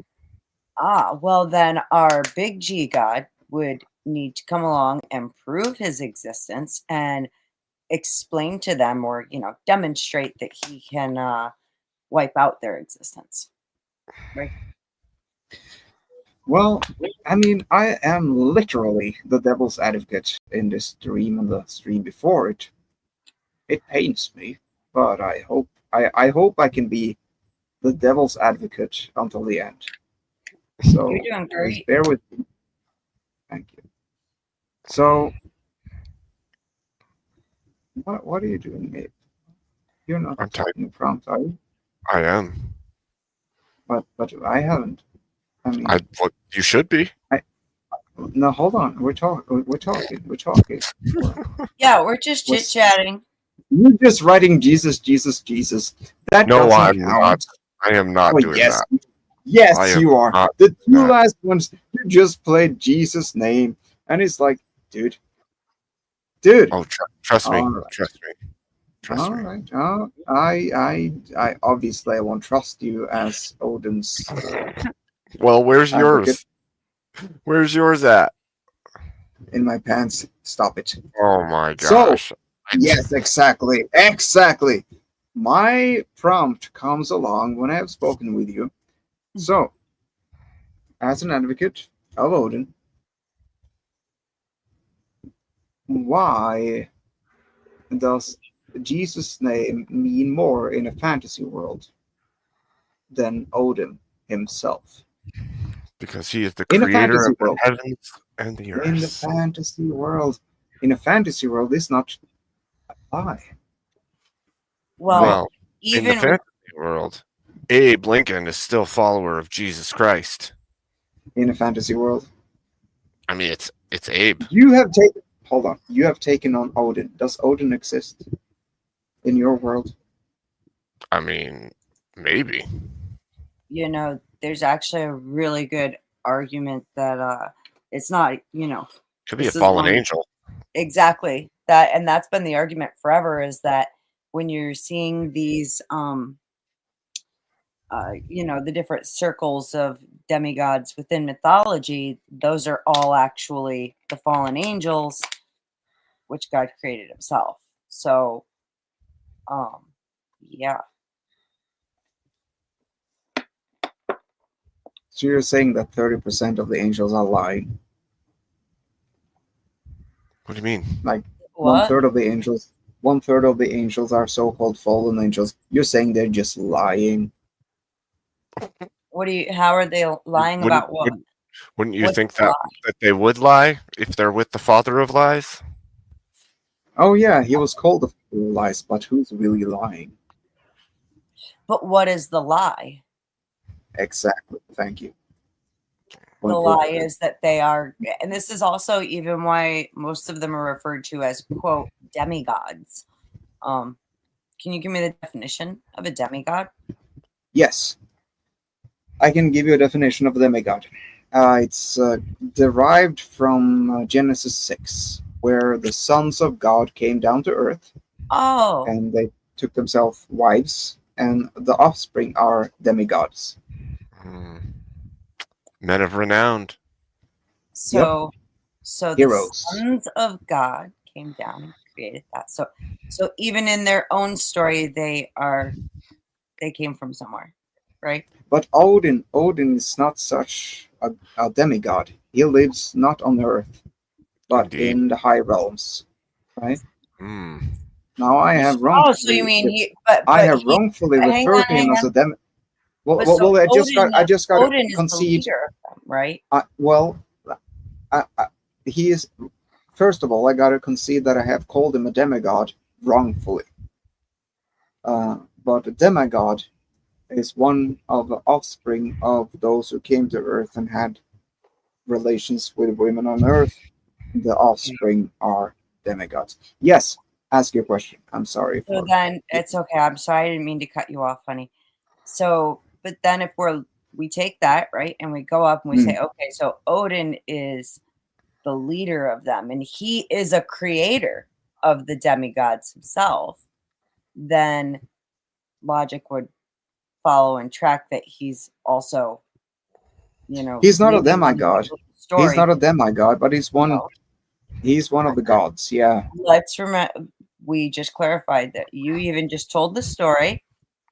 Well, then our big G god would need to come along and prove his existence and explain to them or, demonstrate that he can wipe out their existence. Right? Well, I mean, I am literally the devil's advocate in this stream and the stream before it. It pains me, but I hope I can be the devil's advocate until the end. So You're doing please great. bear with me. Thank you. So, what are you doing, Abe? You're not I'm typing. taking the prompt, are you? I am. But I haven't. I mean, Well, you should be. No, hold on. We're talking. We're talking. Yeah, we're just chit What's- chatting. You're just writing Jesus, Jesus, Jesus. That No, doesn't I'm count. not. I am not Oh, doing yes. that. Yes, I am you are. not The two that. last ones, you just played Jesus' name, and it's like, dude. Oh, trust me. All right. Trust me. Trust All me. right. I obviously I won't trust you as Odin's Well, where's advocate. yours? Where's yours at? In my pants. Stop it. Oh my So, gosh. yes, exactly. My prompt comes along when I have spoken with you. So, as an advocate of Odin, why does Jesus' name mean more in a fantasy world than Odin himself? Because he is the In a creator fantasy of the world. heavens and the In the earth. fantasy world. In a fantasy world, it's not a lie. Well, Well, in the even with, fantasy world, Abe Lincoln is still follower of Jesus Christ. In a fantasy world. I mean, it's Abe. You have taken hold on. You have taken on Odin. Does Odin exist in your world? I mean, maybe. you know, there's actually a really good argument that it's not, Could be a this is fallen one angel. exactly that, and that's been the argument forever, is that when you're seeing these the different circles of demigods within mythology, those are all actually the fallen angels, which God created himself. So yeah. So you're saying that 30% of the angels are lying? What do you mean? Like What? 1/3 of the angels, 1/3 of the angels are so-called fallen angels. You're saying they're just lying? What do you? How are they lying Wouldn't, about what? wouldn't you What's think the lie? that they would lie if they're with the father of lies? Oh yeah, he was called the fool of lies, but who's really lying? But what is the lie? Exactly. Thank you. The Point lie proven. is that they are, and this is also even why most of them are referred to as quote demigods. Can you give me the definition of a demigod? Yes, I can give you a definition of a demigod. It's derived from Genesis 6, where the sons of God came down to earth Oh, and they took themselves wives, and the offspring are demigods. Hmm. Men of renown. so the Heroes. sons of God came down and created that. So even in their own story, they came from somewhere, right? But Odin is not such a demigod. He lives not on earth, but Indeed. in the high realms. Right? Hmm. Now I have Oh, so you mean I have wrongfully hang referred on, to him hang as on. a dem. But so Well, I just got to Odin is the concede. leader of them, right? I, he is. First of all, I got to concede that I have called him a demigod wrongfully. But a demigod is one of the offspring of those who came to Earth and had relations with women on Earth. The offspring are demigods. Yes, ask your question. I'm sorry So for. then it's okay. I'm sorry, I didn't mean to cut you off, honey. So, but then if we take that, right, and we go up and we say, okay, so Odin is the leader of them, and he is a creator of the demigods himself, then logic would follow and track that he's also, He's not a leading them demigod. through the story. He's not a demigod, but he's one. No. He's one of the gods. Yeah. Let's remember, we just clarified that you even just told the story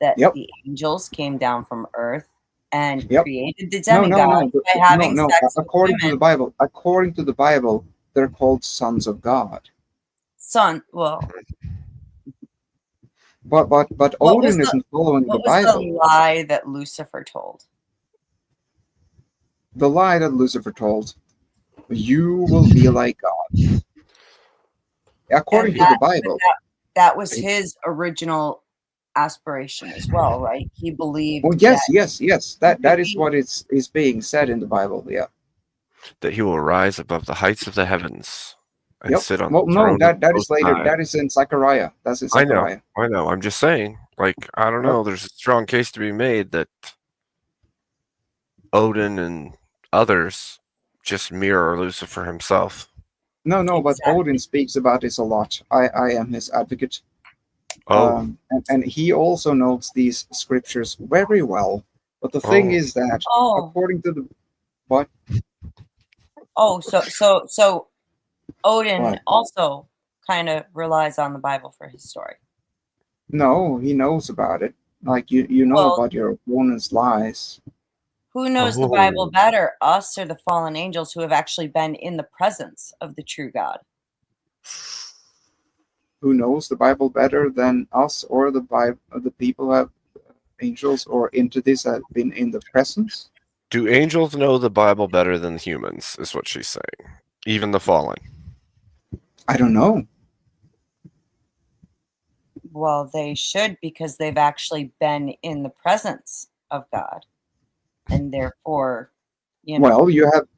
that Yep. the angels came down from Earth and Yep. created the No. demigods by having sex with According to women. the Bible, they're called sons of God. Well, But what was Odin the isn't following the what was the Bible. lie that Lucifer told? The lie that Lucifer told, you will be like God. According And to the Bible. that was his original aspiration as well, right? He believed Well, that yes. That could is be- what is being said in the Bible. Yeah. that he will rise above the heights of the heavens and Yep. sit on Well, the no, throne of that the is Most later. High. That is in Zechariah. That's in I know, Zechariah. I know. I'm just saying, like, I don't Yep. know. There's a strong case to be made that Odin and others just mirror Lucifer himself. No, but Exactly. Odin speaks about this a lot. I am his advocate. Oh, And he also knows these scriptures very well. But the thing oh, is that, Oh, according to the what? so Odin What? also kind of relies on the Bible for his story. No, he knows about it. Like you know Well, about your opponent's lies. who knows the Bible oh. better, us or the fallen angels who have actually been in the presence of the true God? Who knows the Bible better than us or the Bible, the people who have angels or entities that have been in the presence? Do angels know the Bible better than humans? Is what she's saying. Even the fallen. I don't know. Well, they should, because they've actually been in the presence of God, and therefore, you know.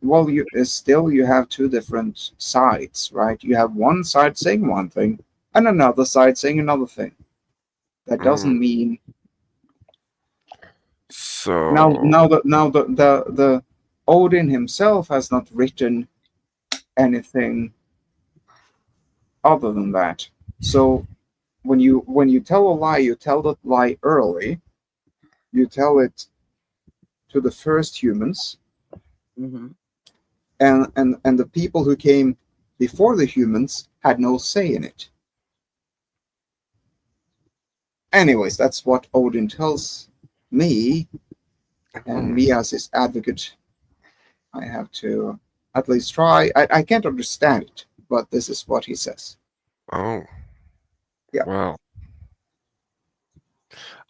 Well, you still you have two different sides, right? You have one side saying one thing and another side saying another thing. That doesn't mean So the Odin himself has not written anything other than that. So when you tell a lie, you tell that lie early. You tell it to the first humans, Mm-hmm. and the people who came before the humans had no say in it. Anyways, that's what Odin tells me, and me as his advocate, I have to at least try. I can't understand it, but this is what he says. oh. Yeah. Well.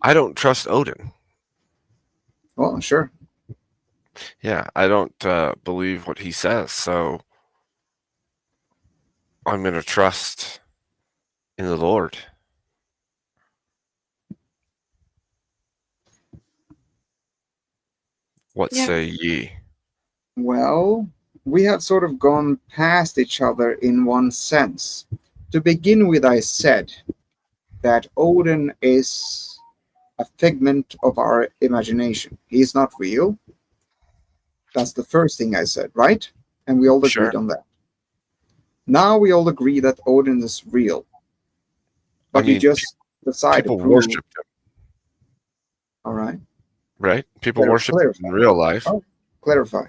I don't trust Odin. Well, sure. Yeah, I don't believe what he says, so I'm going to trust in the Lord. What Yeah. say ye? Well, we have sort of gone past each other in one sense. To begin with, I said that Odin is a figment of our imagination. He is not real. That's the first thing I said, right? And we all Sure. agreed on that. Now we all agree that Odin is real. But I mean, you just decide to people prove. worshipped him, All right. right? People worshipped him in Clarify. real life. Oh, clarify.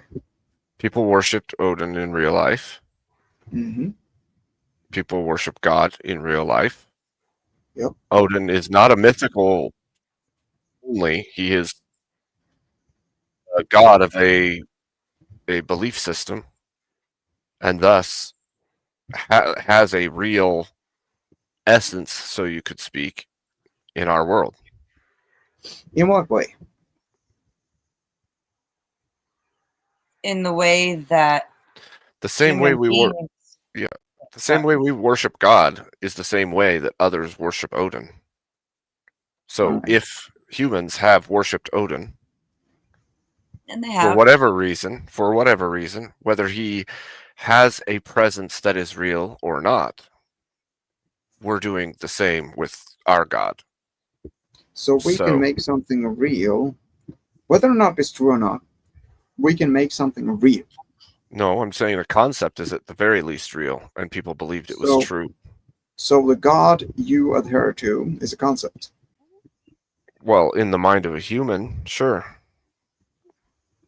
People worshipped Odin in real life. Mm-hmm. People worship God in real life. Yep. Odin is not a mythical only. He is a god of a belief system, and thus has a real essence, so you could speak, in our world. In what way? In the way that The same way human we were, beings. yeah, the same way we worship God is the same way that others worship Odin. So Alright. if humans have worshipped Odin And they for have. whatever reason, whether he has a presence that is real or not, we're doing the same with our God. So we can So make something real, whether or not it's true or not. We can make something real. no, I'm saying the concept is at the very least real, and people believed it was So- true. So the God you adhere to is a concept. Well, in the mind of a human, sure,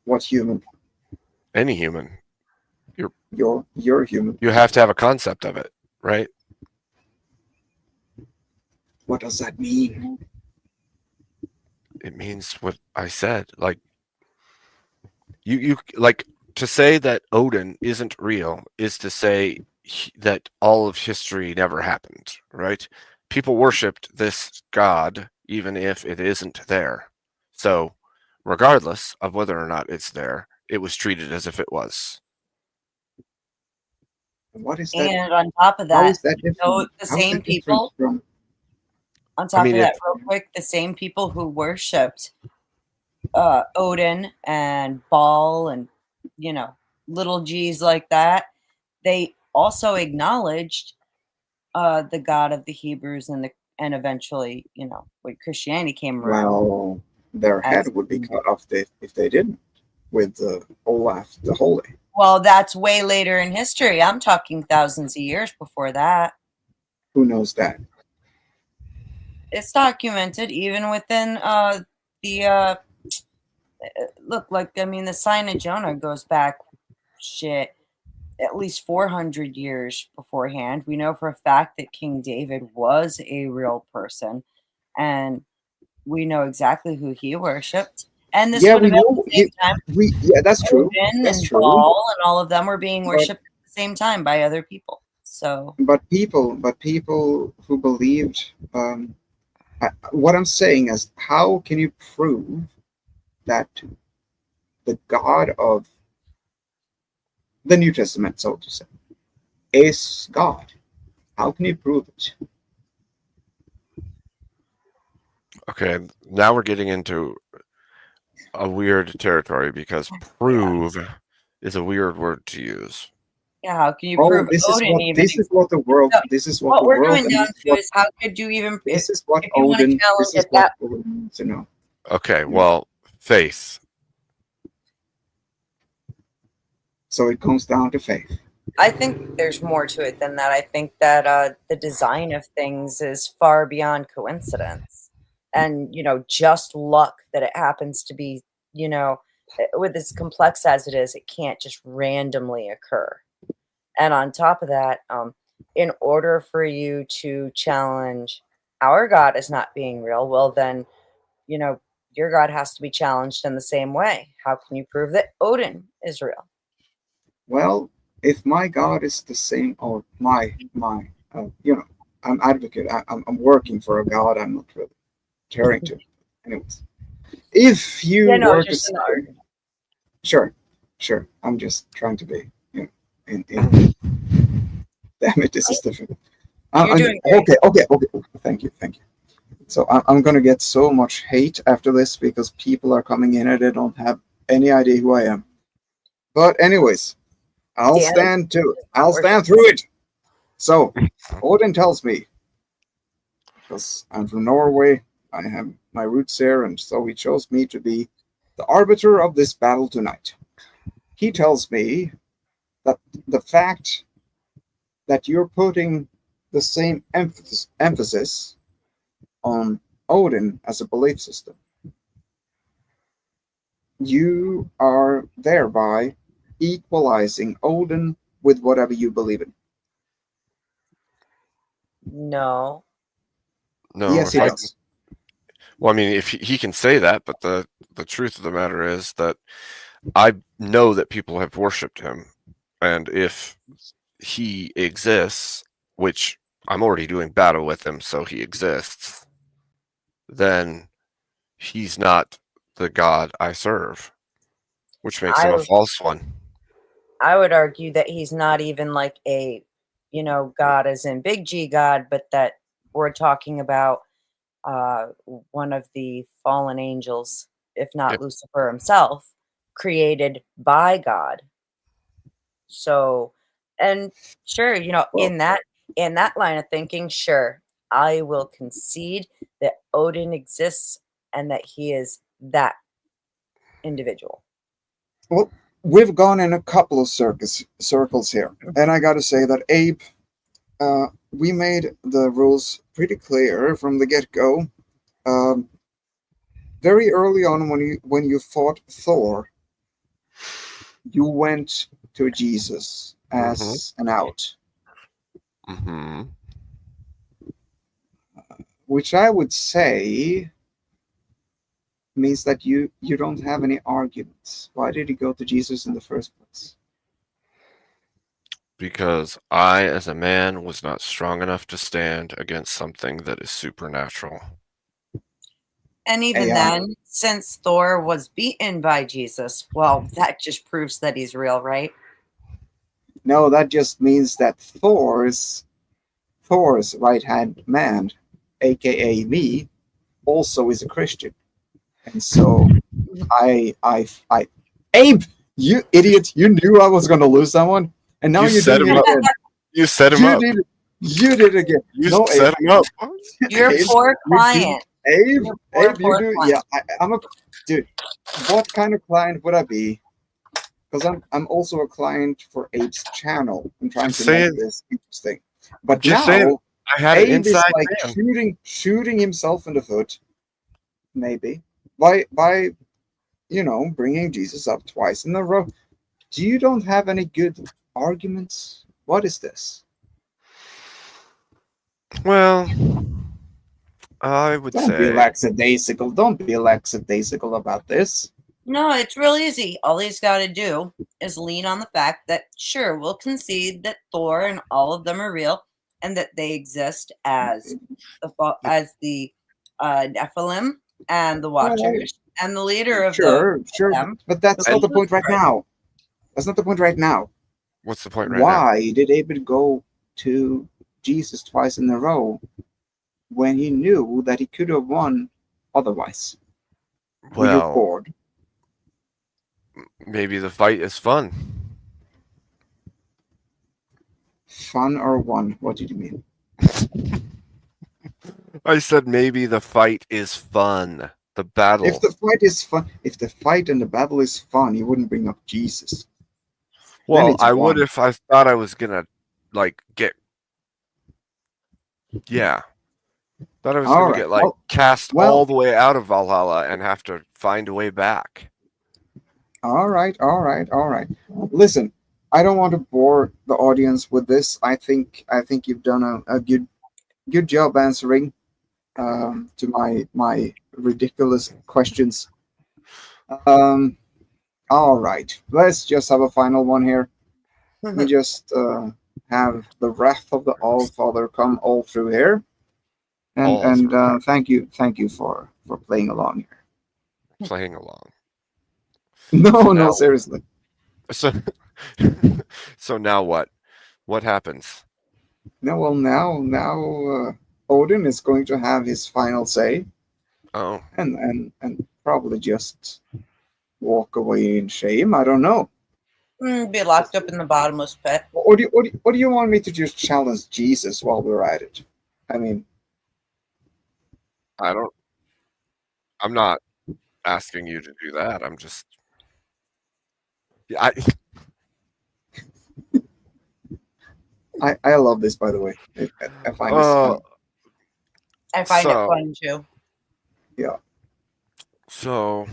What human? any human, You're human. you have to have a concept of it, right? What does that mean? It means what I said. Like you like to say that Odin isn't real is to say that all of history never happened, right? People worshipped this god even if it isn't there. So, regardless of whether or not it's there, it was treated as if it was. What is that? And on top of How that, is that different? the How is same that different people, from? on top mean, of that, if- real quick, the same people who worshipped Odin and Baal and, you know, little G's like that, they also acknowledged the God of the Hebrews and eventually, when Christianity came around. Well, their As, head would be cut off if they didn't, with Olaf the Holy. well, that's way later in history. I'm talking thousands of years before that. Who knows that? It's documented even within the look, like, I mean, the sign of Jonah goes back at least 400 years beforehand. We know for a fact that King David was a real person, and we know exactly who he worshipped. And this Yeah, would we have been know. at the same time. Yeah, that's true. Odin That's and true. Baal and all of them were being But worshipped at the same time by other people. So people who believed. What I'm saying is, how can you prove that the God of the New Testament, so to say, is God? How can you prove it? Okay, now we're getting into a weird territory because prove is a weird word to use. yeah, how can you Oh, prove Odin even this is what the world. So This is what what the we're world. coming And down this is to what is how could you even this is what if you want to Odin. challenge This is it what that Odin needs to know. Okay, well, faith. So it comes down to faith. I think there's more to it than that. I think that the design of things is far beyond coincidence and, just luck that it happens to be, with as complex as it is, it can't just randomly occur. And on top of that, in order for you to challenge our God as not being real, well, then, your God has to be challenged in the same way. How can you prove that Odin is real? Well, if my God is the same, or I'm advocate. I'm working for a God. I'm not really caring to. Anyways, if you Yeah, no, were to just say, an argument. sure, I'm just trying to be, in damn it, this is difficult. You're doing great. Okay. Thank you. So I'm gonna get so much hate after this because people are coming in and they don't have any idea who I am. But anyways, I'll Dan, stand to it. I'll worship. stand through it. So Odin tells me, because I'm from Norway, I have my roots there, and so he chose me to be the arbiter of this battle tonight. He tells me that the fact that you're putting the same emphasis on Odin as a belief system, you are thereby equalizing Odin with whatever you believe in. No. No, Yes, he does. Well, I mean, if he can say that, but the truth of the matter is that I know that people have worshipped him, and if he exists, which I'm already doing battle with him, so he exists, then he's not the God I serve, which makes him a I false one. I would argue that he's not even like a, God as in big G God, but that we're talking about one of the fallen angels, if not Yep. Lucifer himself, created by God. So, and sure, Well, in that line of thinking, sure, I will concede that Odin exists and that he is that individual. well, we've gone in a couple of circles here, and I got to say that Abe, we made the rules pretty clear from the get-go. Very early on, when you fought Thor, you went to Jesus as an out, Mm-hmm. which I would say means that you don't have any arguments. Why did you go to Jesus in the first place? Because I, as a man, was not strong enough to stand against something that is supernatural. And even AI. then, since Thor was beaten by Jesus, well, that just proves that he's real, right? No, that just means that Thor's right-hand man, aka me, also is a Christian. And so I Abe, You idiot! You knew I was going to lose someone, and now You you're set doing him it up. again. You set him You up. did it. You did it again. You No, set Abe. him up. Your Abe, poor you client. Abe, Your poor, Abe, you poor do. client. Yeah, I'm a dude. What kind of client would I be? Because I'm also a client for Abe's channel. I'm trying Just to saying. make this interesting. But Just now saying. I had an Abe is inside like man. shooting himself in the foot, maybe by bringing Jesus up twice in a row. You don't have any good arguments. What is this? Well, I would Don't be say lackadaisical. Don't be lackadaisical about this. No, it's real easy. All he's got to do is lean on the fact that, sure, we'll concede that Thor and all of them are real and that they exist as the Nephilim and the Well, Watchers and the leader of sure, them. but that's who not the was point right Christ. now. That's not the point right now. what's the point right now? Why did Abel go to Jesus twice in a row when he knew that he could have won otherwise? Were you Well, bored? maybe the fight is fun. Fun or won? What did you mean? I said maybe the fight is fun. The battle. If the fight is fun, if the fight and the battle is fun, you wouldn't bring up Jesus. Well, it's I would won. if I thought I was gonna get. Yeah, thought I was All gonna right. get like Well- cast well- all the way out of Valhalla and have to find a way back. All right. Listen, I don't want to bore the audience with this. I think you've done a good job answering to my ridiculous questions. All right, let's just have a final one here. Let me just have the wrath of the All Father come all through here, and thank you for playing along here. Playing along. No, now- seriously. So, so now what? What happens? No, well now Odin is going to have his final say, Oh, and probably just walk away in shame. I don't know. Be locked up in the bottomless pit. Or do you want me to just challenge Jesus while we're at it? I mean, I'm not asking you to do that. I'm just. Yeah, I love this, by the way. I find this fun. I find it So- fun too. So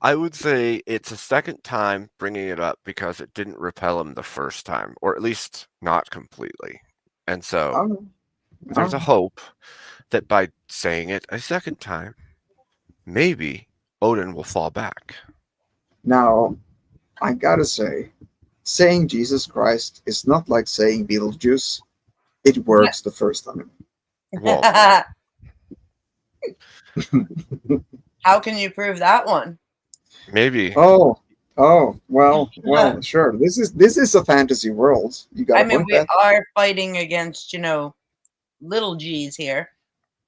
I would say it's a second time bringing it up because it didn't repel him the first time, or at least not completely. And so Oh, there's a oh. hope that by saying it a second time, maybe Odin will fall back. Now, I gotta say, saying Jesus Christ is not like saying Beetlejuice. It works the first time. Well, How can you prove that one? maybe. Oh, well, sure. This is a fantasy world. You got I a mean, point we there. are fighting against, little G's here.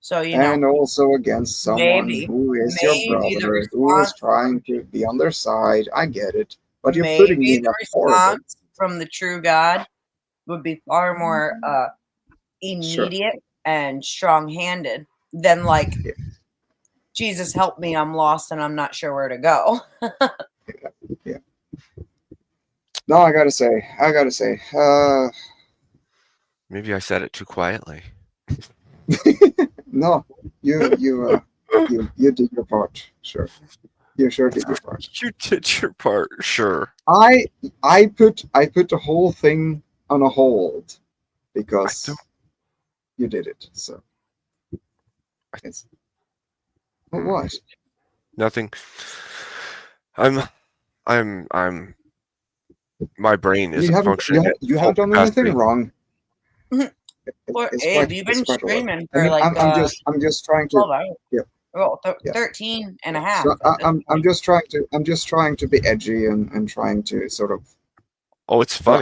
So, And also against someone maybe- who is maybe your the brother, who is response- trying to be on their side. I get it. But you're putting me maybe in the a horrible. response from the true God would be far more immediate and strong-handed than like, Yeah. Jesus, help me, I'm lost and I'm not sure where to go. No, I gotta say, Maybe I said it too quietly. no, you did your part. Sure, you sure did your part. You did your part, sure. I put the whole thing on a hold because don't- you did it. So it's what? Nothing. I'm. My brain You isn't haven't functioning. at you full haven't done capacity. anything wrong. Or It's Abe, quite- you've it's been quite a lot. streaming I for mean, like I'm just trying to 12 hours. Yeah. Well, Yeah. 13 and a half. So at this I'm point. just trying to be edgy and trying to sort of Oh, it's funny.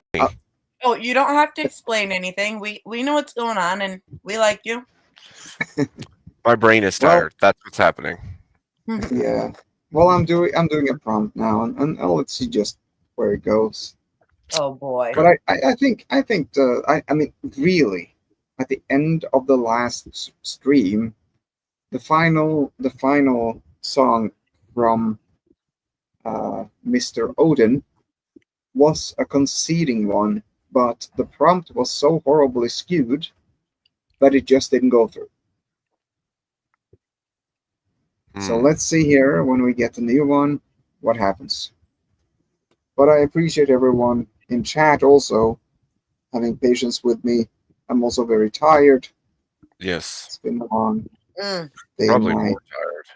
Oh, you don't have to explain anything. We know what's going on and we like you. My brain is Well- tired. That's what's happening. yeah. Well, I'm doing a prompt now, and let's see just where it goes. Oh boy. But I mean, really, at the end of the last stream, the final song from Mr. Odin was a conceding one, but the prompt was so horribly skewed that it just didn't go through. So let's see here when we get the new one what happens. But I appreciate everyone in chat also having patience with me. I'm also very tired. Yes. It's been a long Mm. day and Probably night. more tired.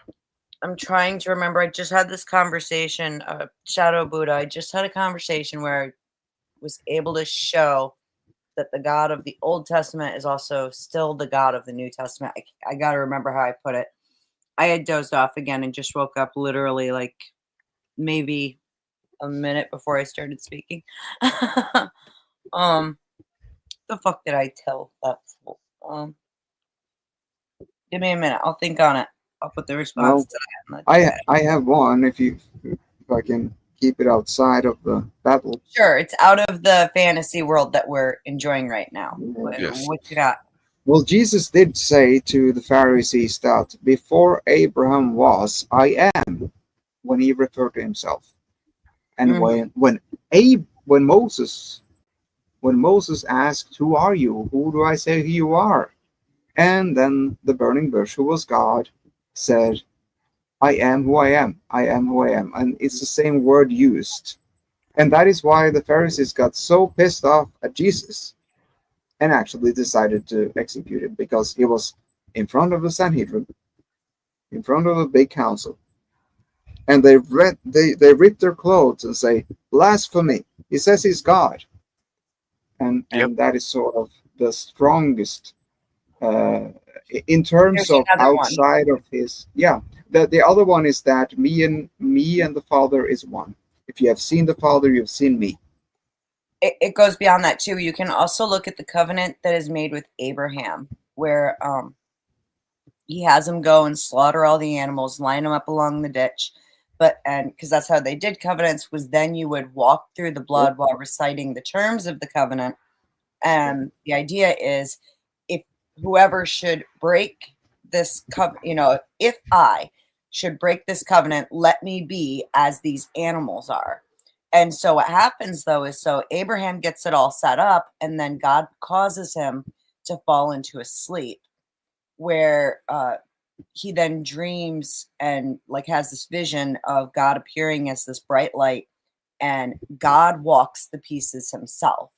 I'm trying to remember. I just had this conversation, Shadow Buddha. I just had a conversation where I was able to show that the God of the Old Testament is also still the God of the New Testament. I got to remember how I put it. I had dozed off again and just woke up literally like maybe a minute before I started speaking. The fuck did I tell that fool? Give me a minute. I'll think on it. I'll put the response to that in the chat. I have one if I can keep it outside of the battle. Sure, it's out of the fantasy world that we're enjoying right now. Yes. What you got? Well, Jesus did say to the Pharisees that before Abraham was, I am, when he referred to himself. And when Moses asked, "Who are you? Who do I say you are?" And then the burning bush, who was God, said, "I am who I am. I am who I am." And it's the same word used. And that is why the Pharisees got so pissed off at Jesus and actually decided to execute him, because he was in front of the Sanhedrin, in front of a big council. And they rip their clothes and say, "Blasphemy. He says he's God." And that is sort of the strongest in terms There's of another one. outside of his. Yeah. The other one is that me and the Father is one. If you have seen the Father, you've seen me. It goes beyond that too. You can also look at the covenant that is made with Abraham, where he has him go and slaughter all the animals, line them up along the ditch. And because that's how they did covenants, was then you would walk through the blood while reciting the terms of the covenant. And the idea is, if whoever should break this covenant, if I should break this covenant, let me be as these animals are. And so what happens though is, so Abraham gets it all set up, and then God causes him to fall into a sleep where he then dreams and like has this vision of God appearing as this bright light, and God walks the pieces himself.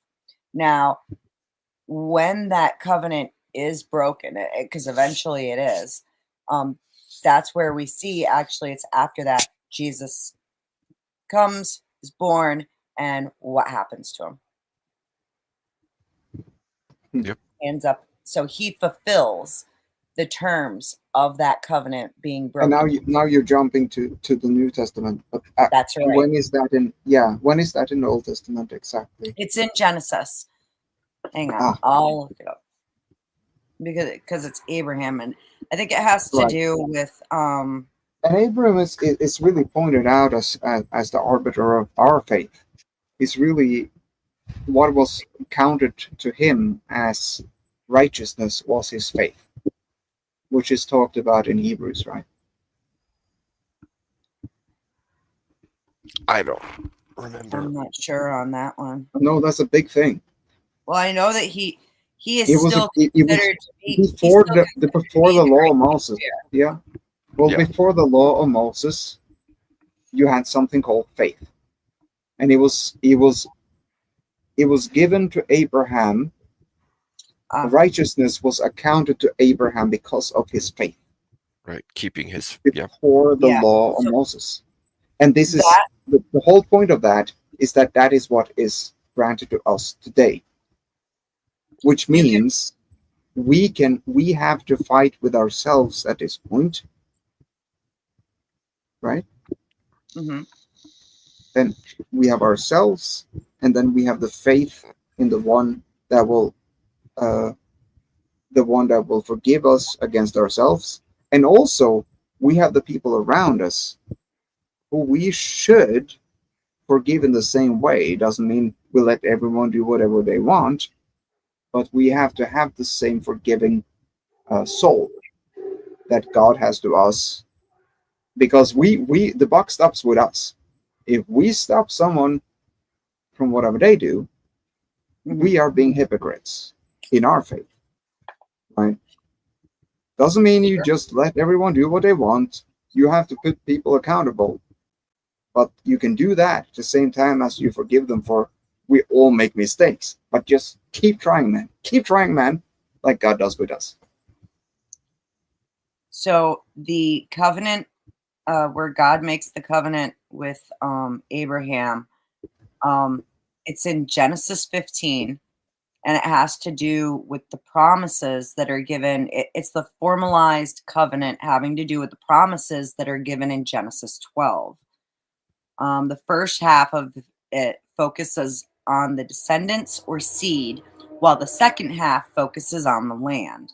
Now, when that covenant is broken, because eventually it is, that's where we see, actually it's after that Jesus comes, is born, and what happens to him. Yep. Ends up, so he fulfills the terms of that covenant being broken. And now you're jumping to the New Testament. But That's right. When is that in the Old Testament exactly? It's in Genesis. Hang on, I'll look it up because it's Abraham, and I think it has to do with And Abraham is really pointed out as the arbiter of our faith. It's really what was counted to him as righteousness was his faith, which is talked about in Hebrews, right? I don't remember. I'm not sure on that one. No, that's a big thing. Well, I know that he is It was still it was considered to be before before the law right of Moses. Yeah. Well, before the law of Moses, you had something called faith, and it was given to Abraham. Righteousness was accounted to Abraham because of his faith. Right, keeping his before the law of Moses, and this is the whole point of that is that is what is granted to us today, which means we have to fight with ourselves at this point, right? Mm-hmm. Then we have ourselves, and then we have the faith in the one that will forgive us against ourselves, and also we have the people around us who we should forgive in the same way. It doesn't mean we let everyone do whatever they want, but we have to have the same forgiving soul that God has to us, because we the buck stops with us. If we stop someone from whatever they do, we are being hypocrites in our faith, right? Doesn't mean you just let everyone do what they want. You have to put people accountable, but you can do that at the same time as you forgive them. For we all make mistakes, but just keep trying, man. Keep trying, man, like God does with us. So the covenant, where God makes the covenant with Abraham, it's in Genesis 15, and it has to do with the promises that are given. It's the formalized covenant having to do with the promises that are given in Genesis 12. The first half of it focuses on the descendants or seed, while the second half focuses on the land.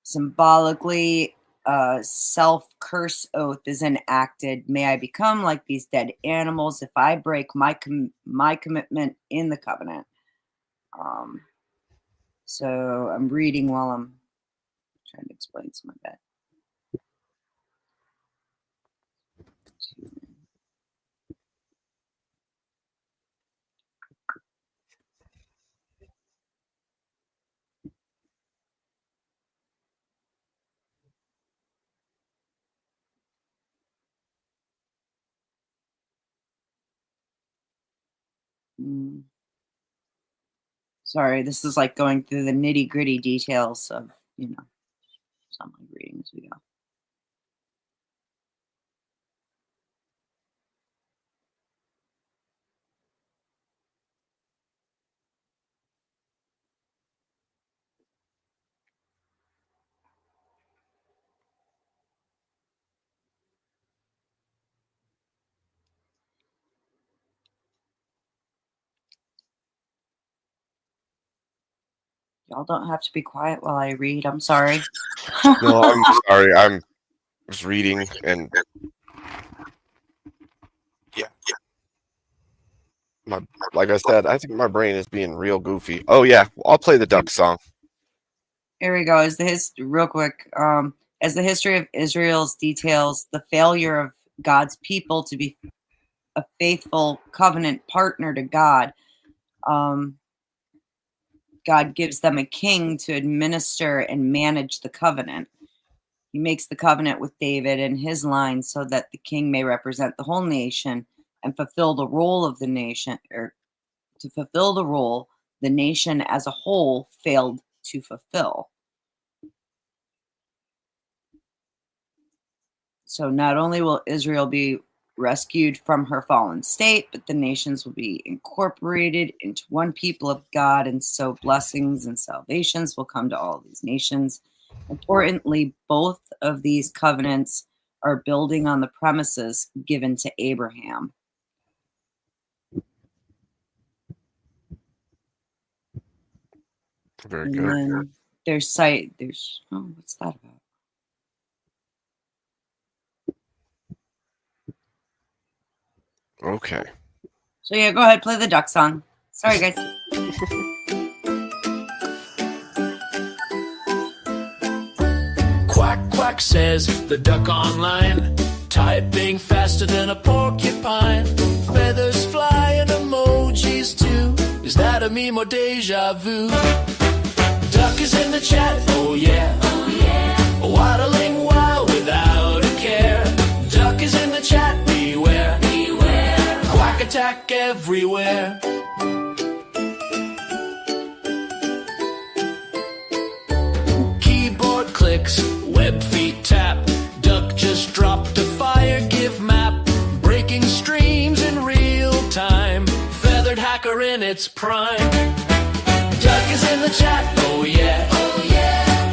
Symbolically, self-curse oath is enacted. May I become like these dead animals if I break my commitment in the covenant. So I'm reading while I'm trying to explain some of that. Sorry, this is like going through the nitty-gritty details of, some like reading as we go. Y'all don't have to be quiet while I read. I'm sorry. No, I'm sorry. I'm just reading, and yeah. Like I said, I think my brain is being real goofy. Oh yeah, I'll play the duck song. Here we go. Real quick. As the history of Israel's details the failure of God's people to be a faithful covenant partner to God. God gives them a king to administer and manage the covenant. He makes the covenant with David and his line so that the king may represent the whole nation and fulfill the role of the nation, or to fulfill the role the nation as a whole failed to fulfill. So not only will Israel be rescued from her fallen state, but the nations will be incorporated into one people of God, and so blessings and salvations will come to all these nations. Importantly, both of these covenants are building on the premises given to Abraham. Very And good. then there's what's that about? Okay. So yeah, go ahead, play the duck song. Sorry, guys. Quack, quack, says the duck online. Typing faster than a porcupine. Feathers fly and emojis too. Is that a meme or deja vu? Duck is in the chat, oh yeah. Waddling wild without a care. Duck is in the chat, beware. Quack attack everywhere. Keyboard clicks, web feet tap. Duck just dropped a fire give map. Breaking streams in real time. Feathered hacker in its prime. Duck is in the chat, oh yeah.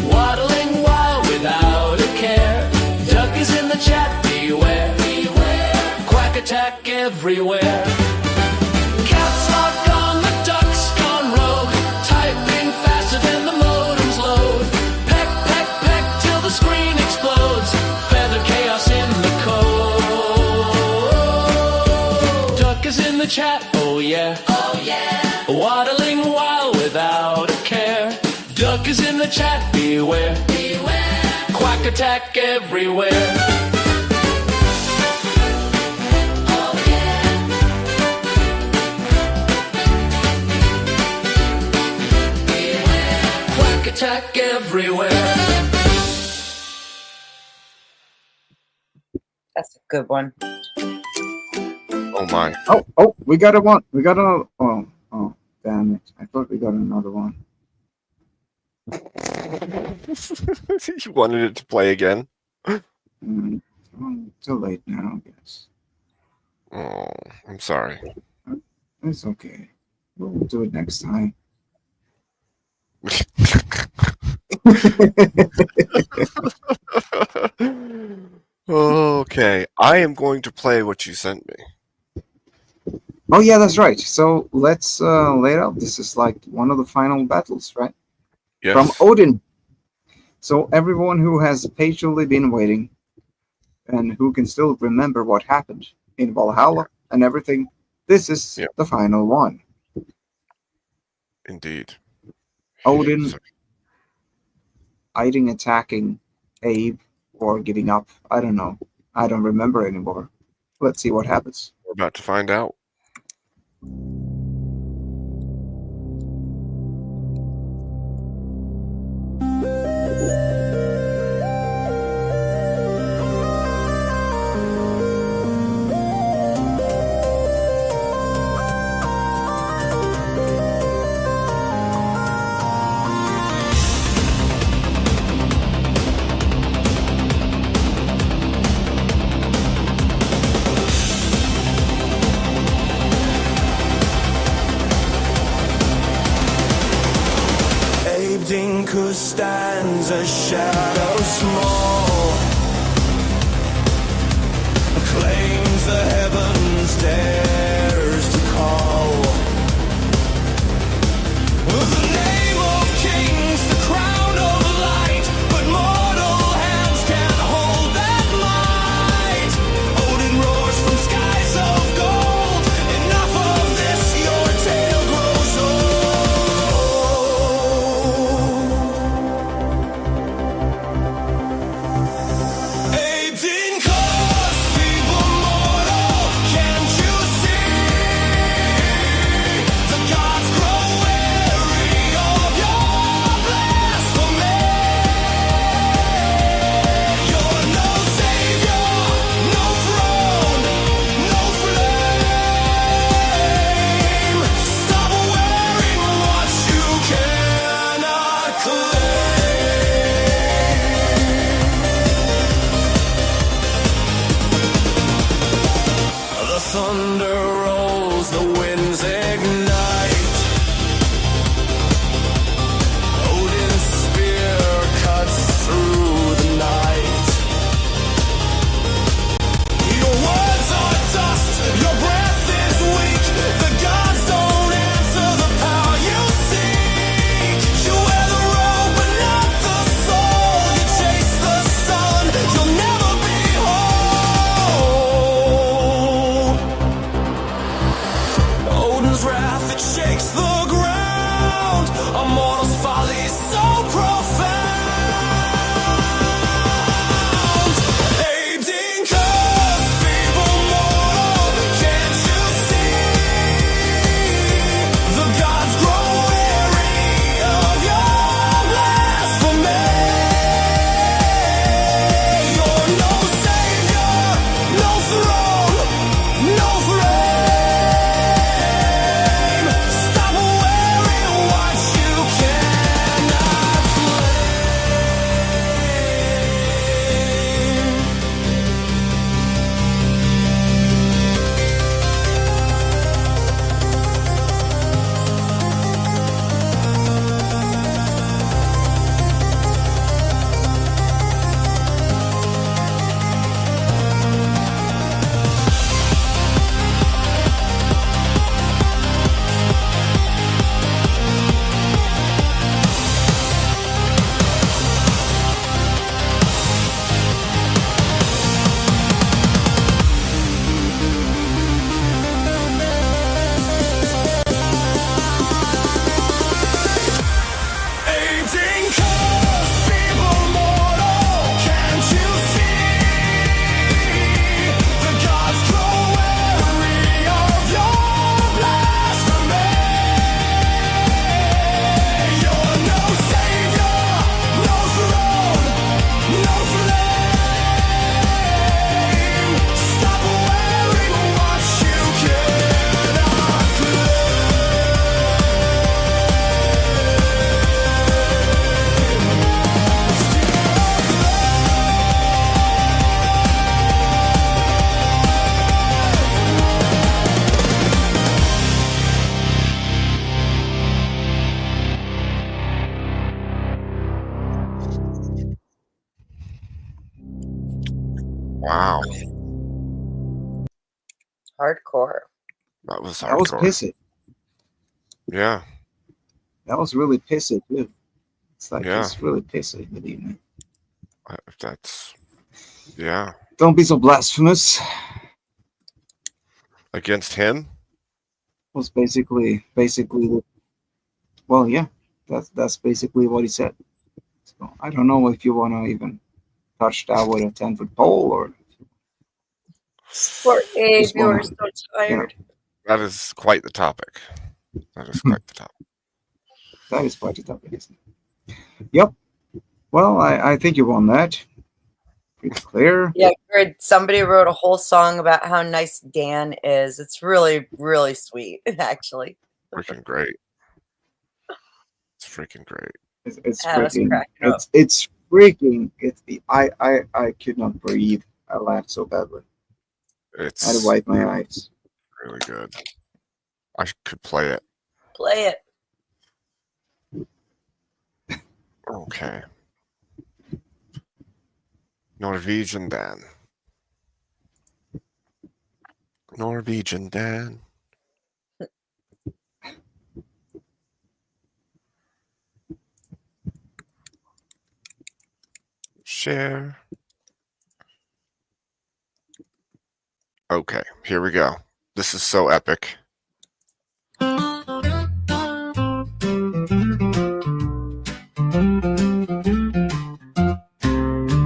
Waddling wild without a care. Duck is in the chat, beware. Quack attack everywhere. Caps lock on the duck's gone rogue. Typing faster than the modems load. Peck, peck, peck till the screen explodes. chat, oh yeah. Oh yeah. Waddling wild without a care. Duck is in the chat, beware. Beware. Quack attack everywhere. Oh yeah. Beware. Quack attack everywhere. That's a good one. Oh my. Oh, we got a one. We got a. Oh, damn it! I thought we got another one. You wanted it to play again? Mm, too late now, I guess. Oh, I'm sorry. It's okay. We'll do it next time. Okay, I am going to play what you sent me. Oh yeah, that's right. So let's lay it out. This is like one of the final battles, right? Yes. From Odin. So everyone who has patiently been waiting and who can still remember what happened in Valhalla and everything, this is the final one. Indeed. Odin hiding, attacking Abe, or giving up. I don't know. I don't remember anymore. Let's see what happens. We're about to find out. Dinkus stands a shadow small, claims the heavens, dares to call. The name of kings, the crown of light, but mortal hands can't hold that might. Odin roars from skies of gold. Enough of this, your tale grows old. Hardcore. That was That was hardcore. pissy. Yeah. That was really pissy too. It's like Yeah. it's really pissy. Good evening. That's yeah. Don't be so blasphemous. Against him? Was basically the, well, yeah, that's basically what he said. So I don't know if you want to even touch that with a 10-foot pole or Poor Abe, Just you were wanna- so tired. That is quite the topic. That is quite the topic. that is quite a topic, isn't it? Yep. Well, I think you won that. Pretty clear. Yeah, I heard somebody wrote a whole song about how nice Dan is. It's really, really sweet, actually. Freaking great. It's freaking great. It's I was freaking. cracking up. It's freaking. I could not breathe. I laughed so badly. I had It's to wipe my eyes. really good. I could play it. Play it. Okay. Norwegian Dan. Norwegian Dan. Share. Okay, here we go. This is so epic.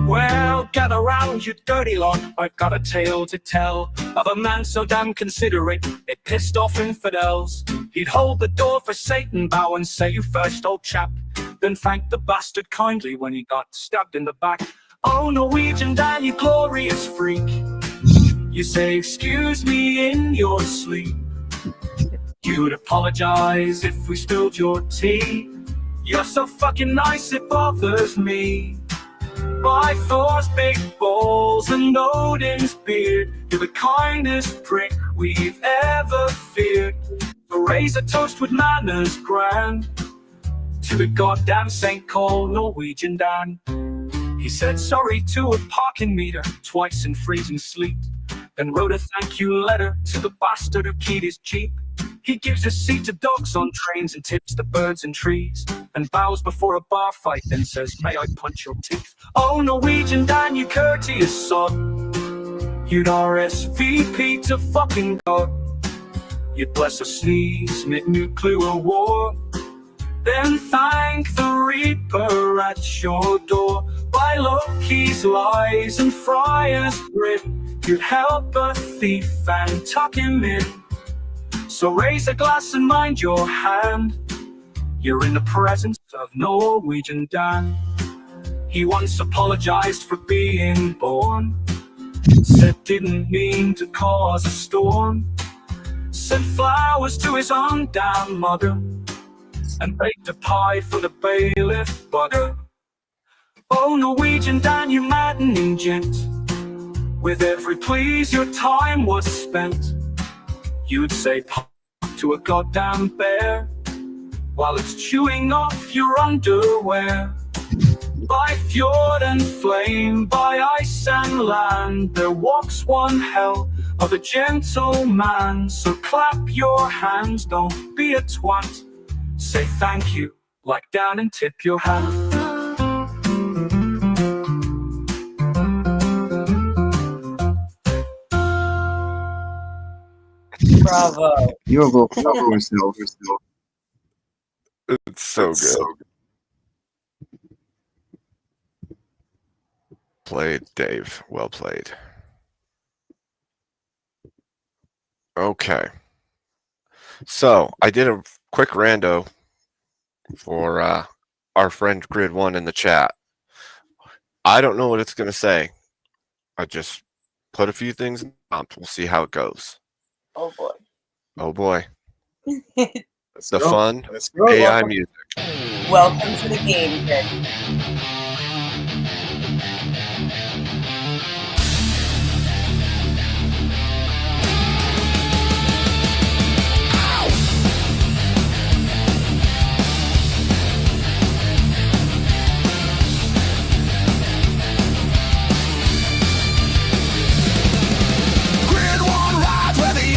Well, gather round, you dirty lot. I've got a tale to tell of a man so damn considerate, it pissed off infidels. He'd hold the door for Satan, bow and say, "You first, old chap," then thank the bastard kindly when he got stabbed in the back. Oh, Norwegian Dan, you glorious freak. You say, "Excuse me," in your sleep. You'd apologize if we spilled your tea. You're so fucking nice, it bothers me. By Thor's big balls and Odin's beard, you're the kindest prick we've ever feared. So raise a toast with manners grand to the goddamn saint called Norwegian Dan. He said sorry to a parking meter twice in freezing sleet, then wrote a thank you letter to the bastard who keyed his Jeep. He gives a seat to dogs on trains and tips to birds and trees, and bows before a bar fight, then says, "May I punch your teeth?" Oh, Norwegian Dan, you courteous sod. You'd RSVP to fucking God. You'd bless a sneeze mid-nuclear war, then thank the Reaper at your door. By Loki's lies and Friar's grit, you'd help a thief and tuck him in. So raise a glass and mind your hand. You're in the presence of Norwegian Dan. He once apologized for being born, said didn't mean to cause a storm, sent flowers to his undamned mother, and baked a pie for the bailiff bugger. Oh, Norwegian Dan, you maddening gent. With every please your time was spent. You'd say pop to a goddamn bear while it's chewing off your underwear. By fjord and flame, by ice and land, there walks one hell of a gentleman. So clap your hands, don't be a twat. Say thank you, like down and tip your hat. Bravo. You go fuck yourself. It's so good. Played, Dave. Well played. Okay. So I did a quick rando for our friend Grid One in the chat. I don't know what it's going to say. I just put a few things in the prompt. We'll see how it goes. Oh boy. Oh boy. Let's The go. fun Let's go. AI music. Welcome to the game, kid. Grid one rides where the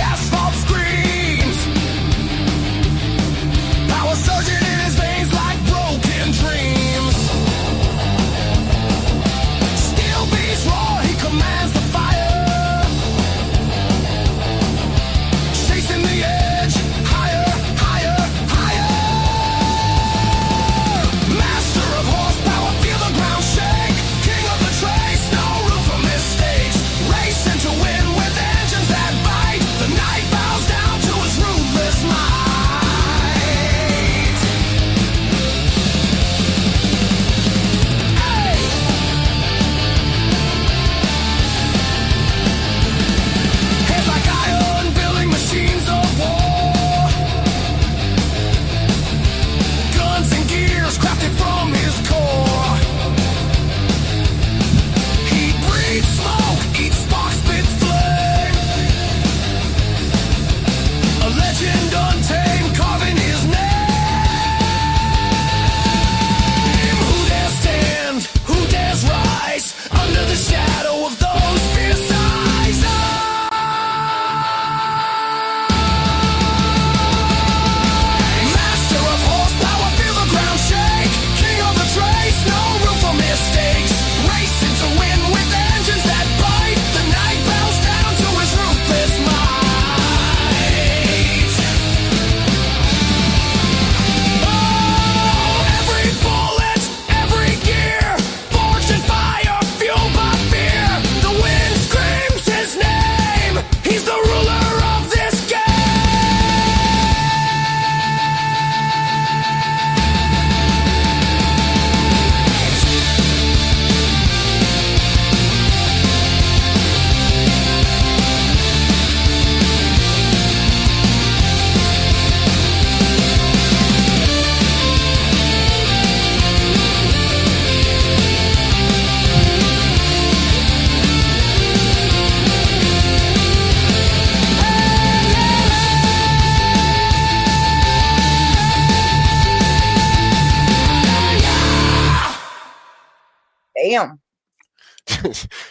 Damn.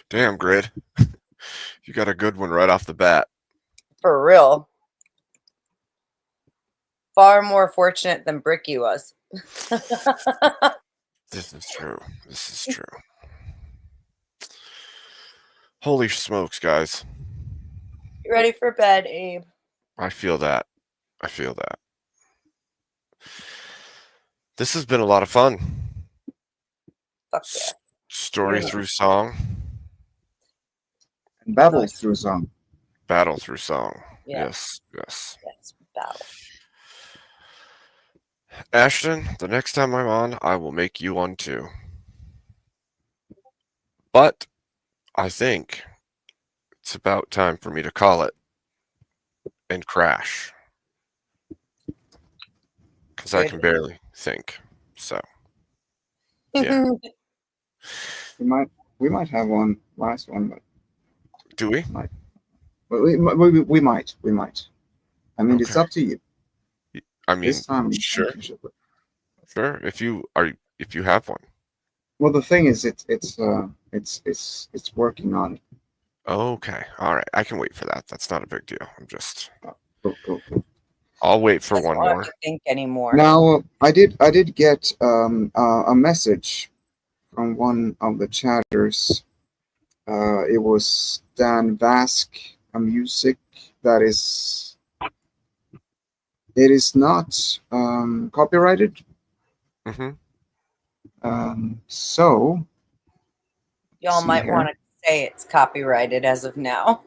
Damn, Grid. You got a good one right off the bat. For real. Far more fortunate than Bricky was. This is true. This is true. Holy smokes, guys. You ready for bed, Abe? I feel that. I feel that. This has been a lot of fun. Fuck yeah. Story Yeah. through song, And battle through song. battle through song. Yeah. Yes, yes. Yes, battle. Ashton, the next time I'm on, I will make you one too. But I think it's about time for me to call it and crash. Because I can barely think. So, yeah. We might have one last one, but Do we? we might. I mean, it's Okay. up to you. I mean, This time, sure. you should- Sure. If you have one. Well, the thing is, it's working on it. Okay. All right. I can wait for that. That's not a big deal. I'm just. Cool. I'll wait for Doesn't one want more. to think anymore. Now, I did get a message from one of the chatters. It was Dan Vask, a music that is. It is not copyrighted. Mm-hmm. So Y'all see might here. want to say it's copyrighted as of now.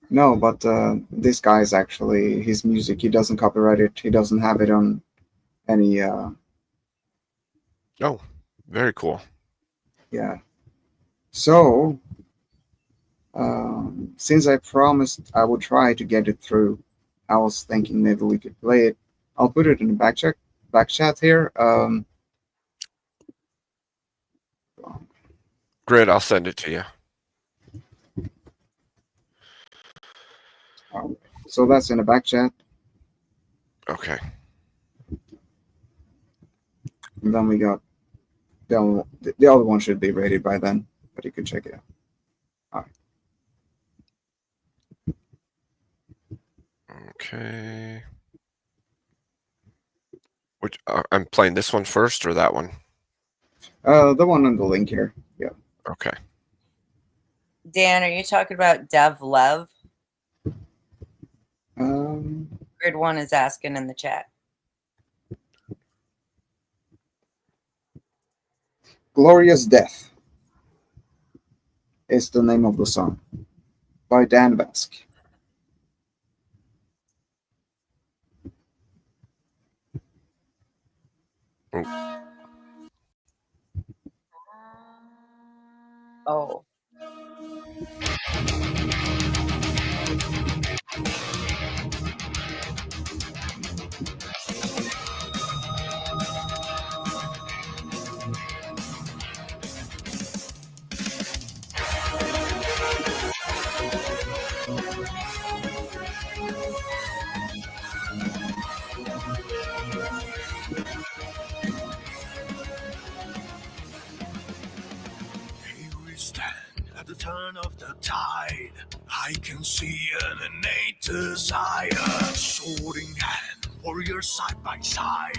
no, but this guy is actually his music. He doesn't copyright it. He doesn't have it on any. Oh, very cool. Yeah. So, since I promised I would try to get it through, I was thinking maybe we could play it. I'll put it in the back chat here. Grid, I'll send it to you. So that's in the back chat, Okay. and then we got the other one should be ready by then, but you can check it out. Okay. Which I'm playing this one first or that one? The one on the link here. Yeah. Okay. Dan, are you talking about Dev Lev? Grid one is asking in the chat. Glorious Death is the name of the song by Dan Bask. Oh. Here we stand at the turn of the tide. I can see an innate desire. Sword in hand, warriors side by side.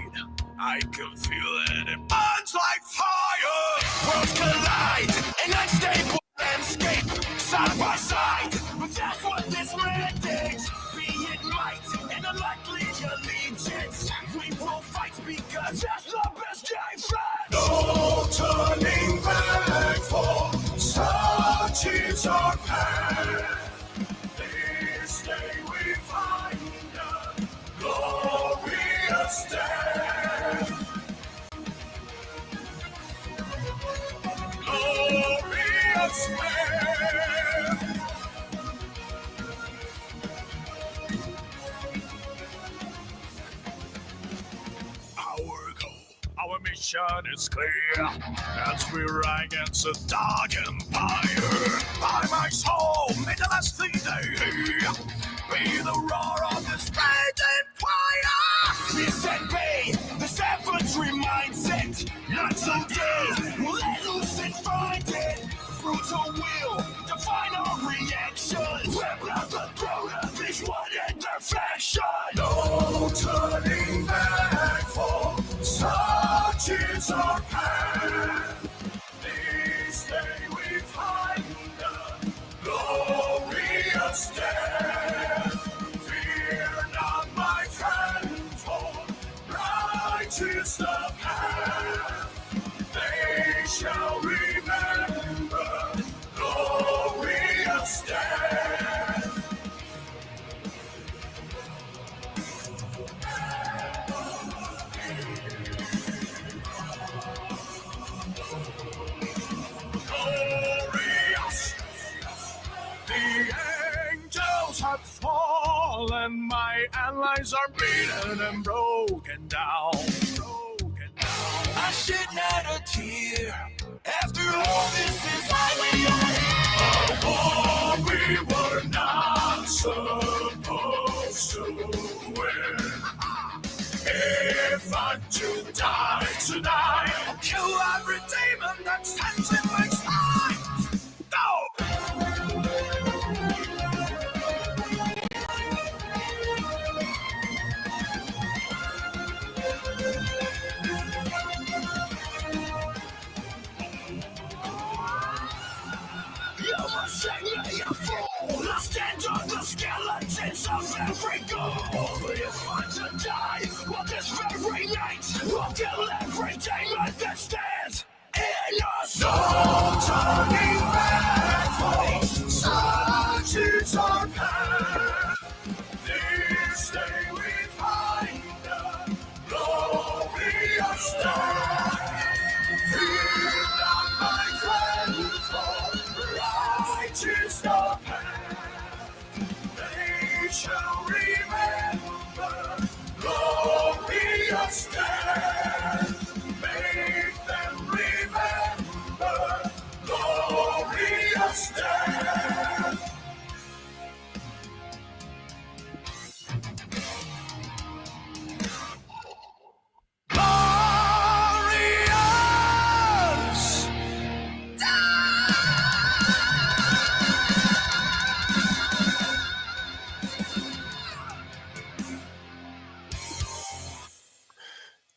I can feel it, it burns like fire. Worlds collide, an unstable landscape, side by side. But that's what this mandates. Be it might and unlikely allegiance. We will fight because that's the best defense. No turning back, for such is our path. This day we find a glorious death. Glorious death. Our goal, our mission is clear as we ride against a dark empire. By my soul, may the last thing they hear be the roar of this raging fire. We set bay, the savagery mindset. Not today, Glorious. The angels have fallen, my allies are beaten and broken down. I shed not a tear. After all, this is why we are here. A war we were not supposed to win. If I'm to die tonight, I'll kill every demon that stands in my spine. Go! I stand on the skeletons of every goal. If I'm to die, well, this very night, I'll kill every demon that stands in a soul. Turning back, such is our path. This day we find the glorious star. Fear not, my friend, for righteous no path. They shall remember glorious death. Make them remember glorious death. Glorious.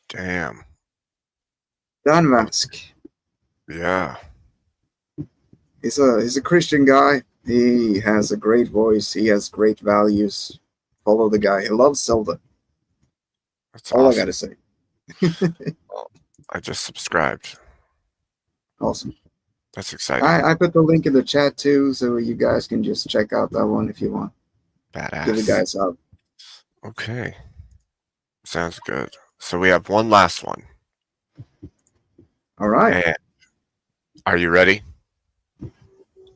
Damn. Dan Mask. Yeah. He's a Christian guy. He has a great voice. He has great values. Follow the guy. He loves Zelda. That's All awesome. I gotta say. I just subscribed. Awesome. That's exciting. I put the link in the chat too, so you guys can just check out that one if you want. Badass. Give the guys up. Okay. Sounds good. So we have one last one. All right. And are you ready?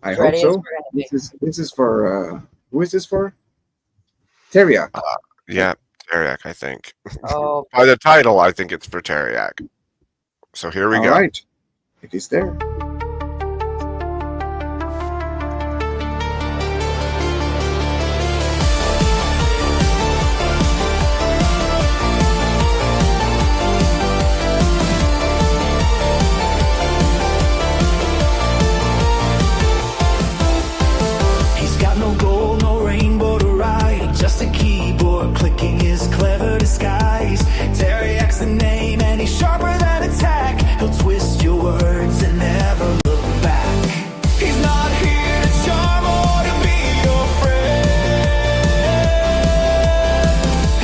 I As hope ready as so. we're gonna be. This is for who is this for? Teriak. Yeah, Teriak, I think. Oh, By the title, I think it's for Teriak. So here we All go. right. If he's there. He's got no gold, no rainbow to ride, just a keyboard clicking his clever disguise. Teriak's the name, and he's sharper than a tack. He'll twist your words and never look back. He's not here to charm or to be your friend.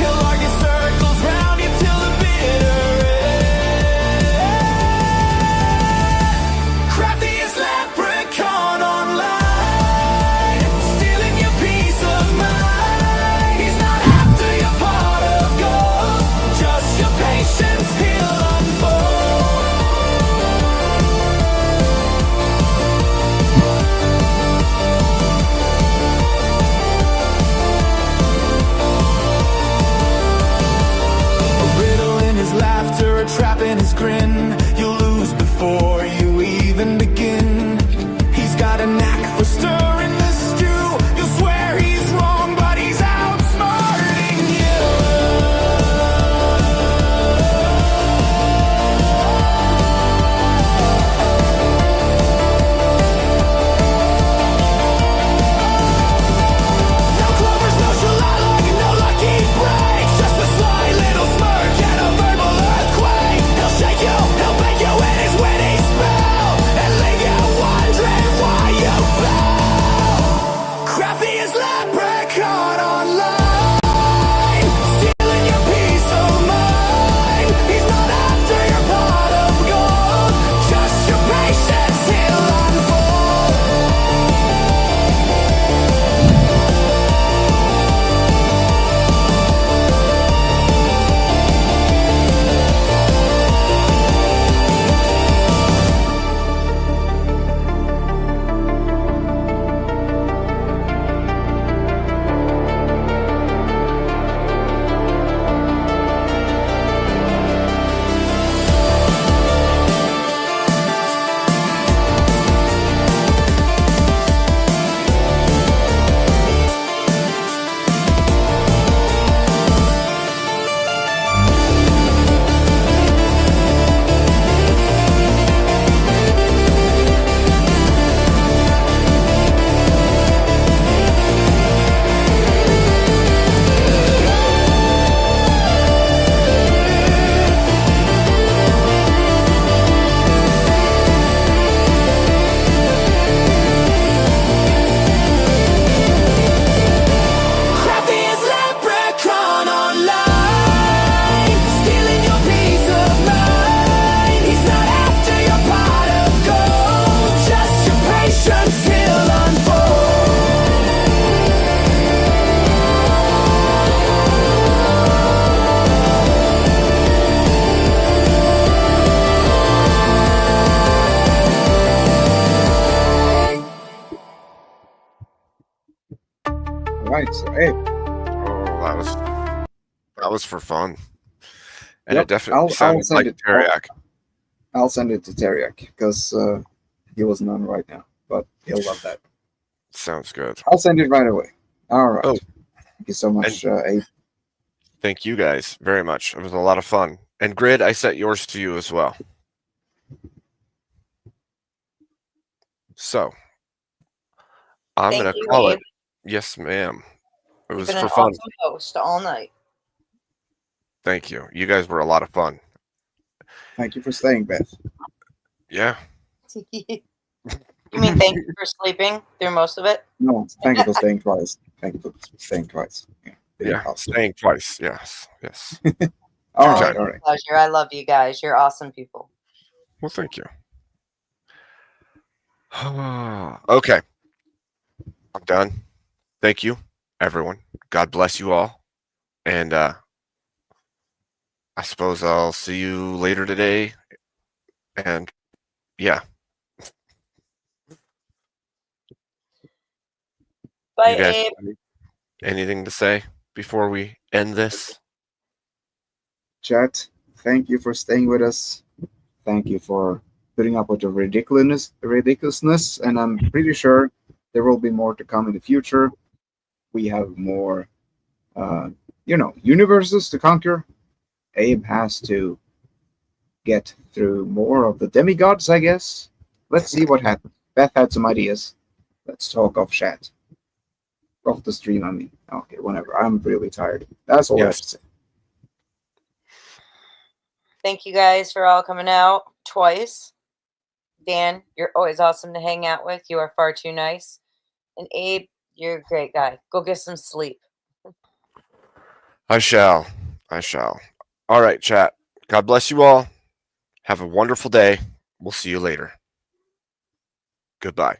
He'll argue circles round you till the bitter end. Craftiest leprechaun online, stealing your peace of mind. He's not after your pot of gold, just your patience he'll unfold. A riddle in his laughter, a trap in his grin. You'll lose before you even begin. He's got a knack for stirring the stew. You'll swear he's wrong, but he's outsmarting you. No clovers, no shallot, no lucky breaks. Just a sly little smirk and a verbal earthquake. He'll shake you right. So, hey, Oh, that was for fun, and yep. it definitely I'll sounded send like it. teriyaki. I'll send it to Teriak because he wasn't on right now, but he'll love that. Sounds good. I'll send it right away. All right. Oh, Thank you so much, Abe. thank you guys very much. It was a lot of fun. And Grid, I set yours to you as well. So I'm Thank gonna you, call Abe. it. Yes, ma'am. It You've was been for an fun. awesome host all night. Thank you. You guys were a lot of fun. Thank you for staying, Beth. Yeah. You mean thank you for sleeping through most of it? No, thank you for staying twice. Thank you for staying twice. Yeah, didn't Yeah. help. Staying twice. Yes. Yes. All Oh, right, it's all a right. pleasure. I love you guys. You're awesome people. Well, thank you. Okay. I'm done. Thank you, everyone. God bless you all. And I suppose I'll see you later today. And yeah. Bye, You guys Abe. have anything to say before we end this? Chat, thank you for staying with us. Thank you for putting up with the ridiculousness, and I'm pretty sure there will be more to come in the future. We have more, universes to conquer. Abe has to get through more of the demigods, I guess. Let's see what happens. Beth had some ideas. Let's talk off chat. Off the stream, I mean. Okay, whenever. I'm really tired. That's all I have to Yes. say. Thank you guys for all coming out twice. Dan, you're always awesome to hang out with. You are far too nice. And Abe, you're a great guy. Go get some sleep. I shall. I shall. All right, chat. God bless you all. Have a wonderful day. We'll see you later. Goodbye.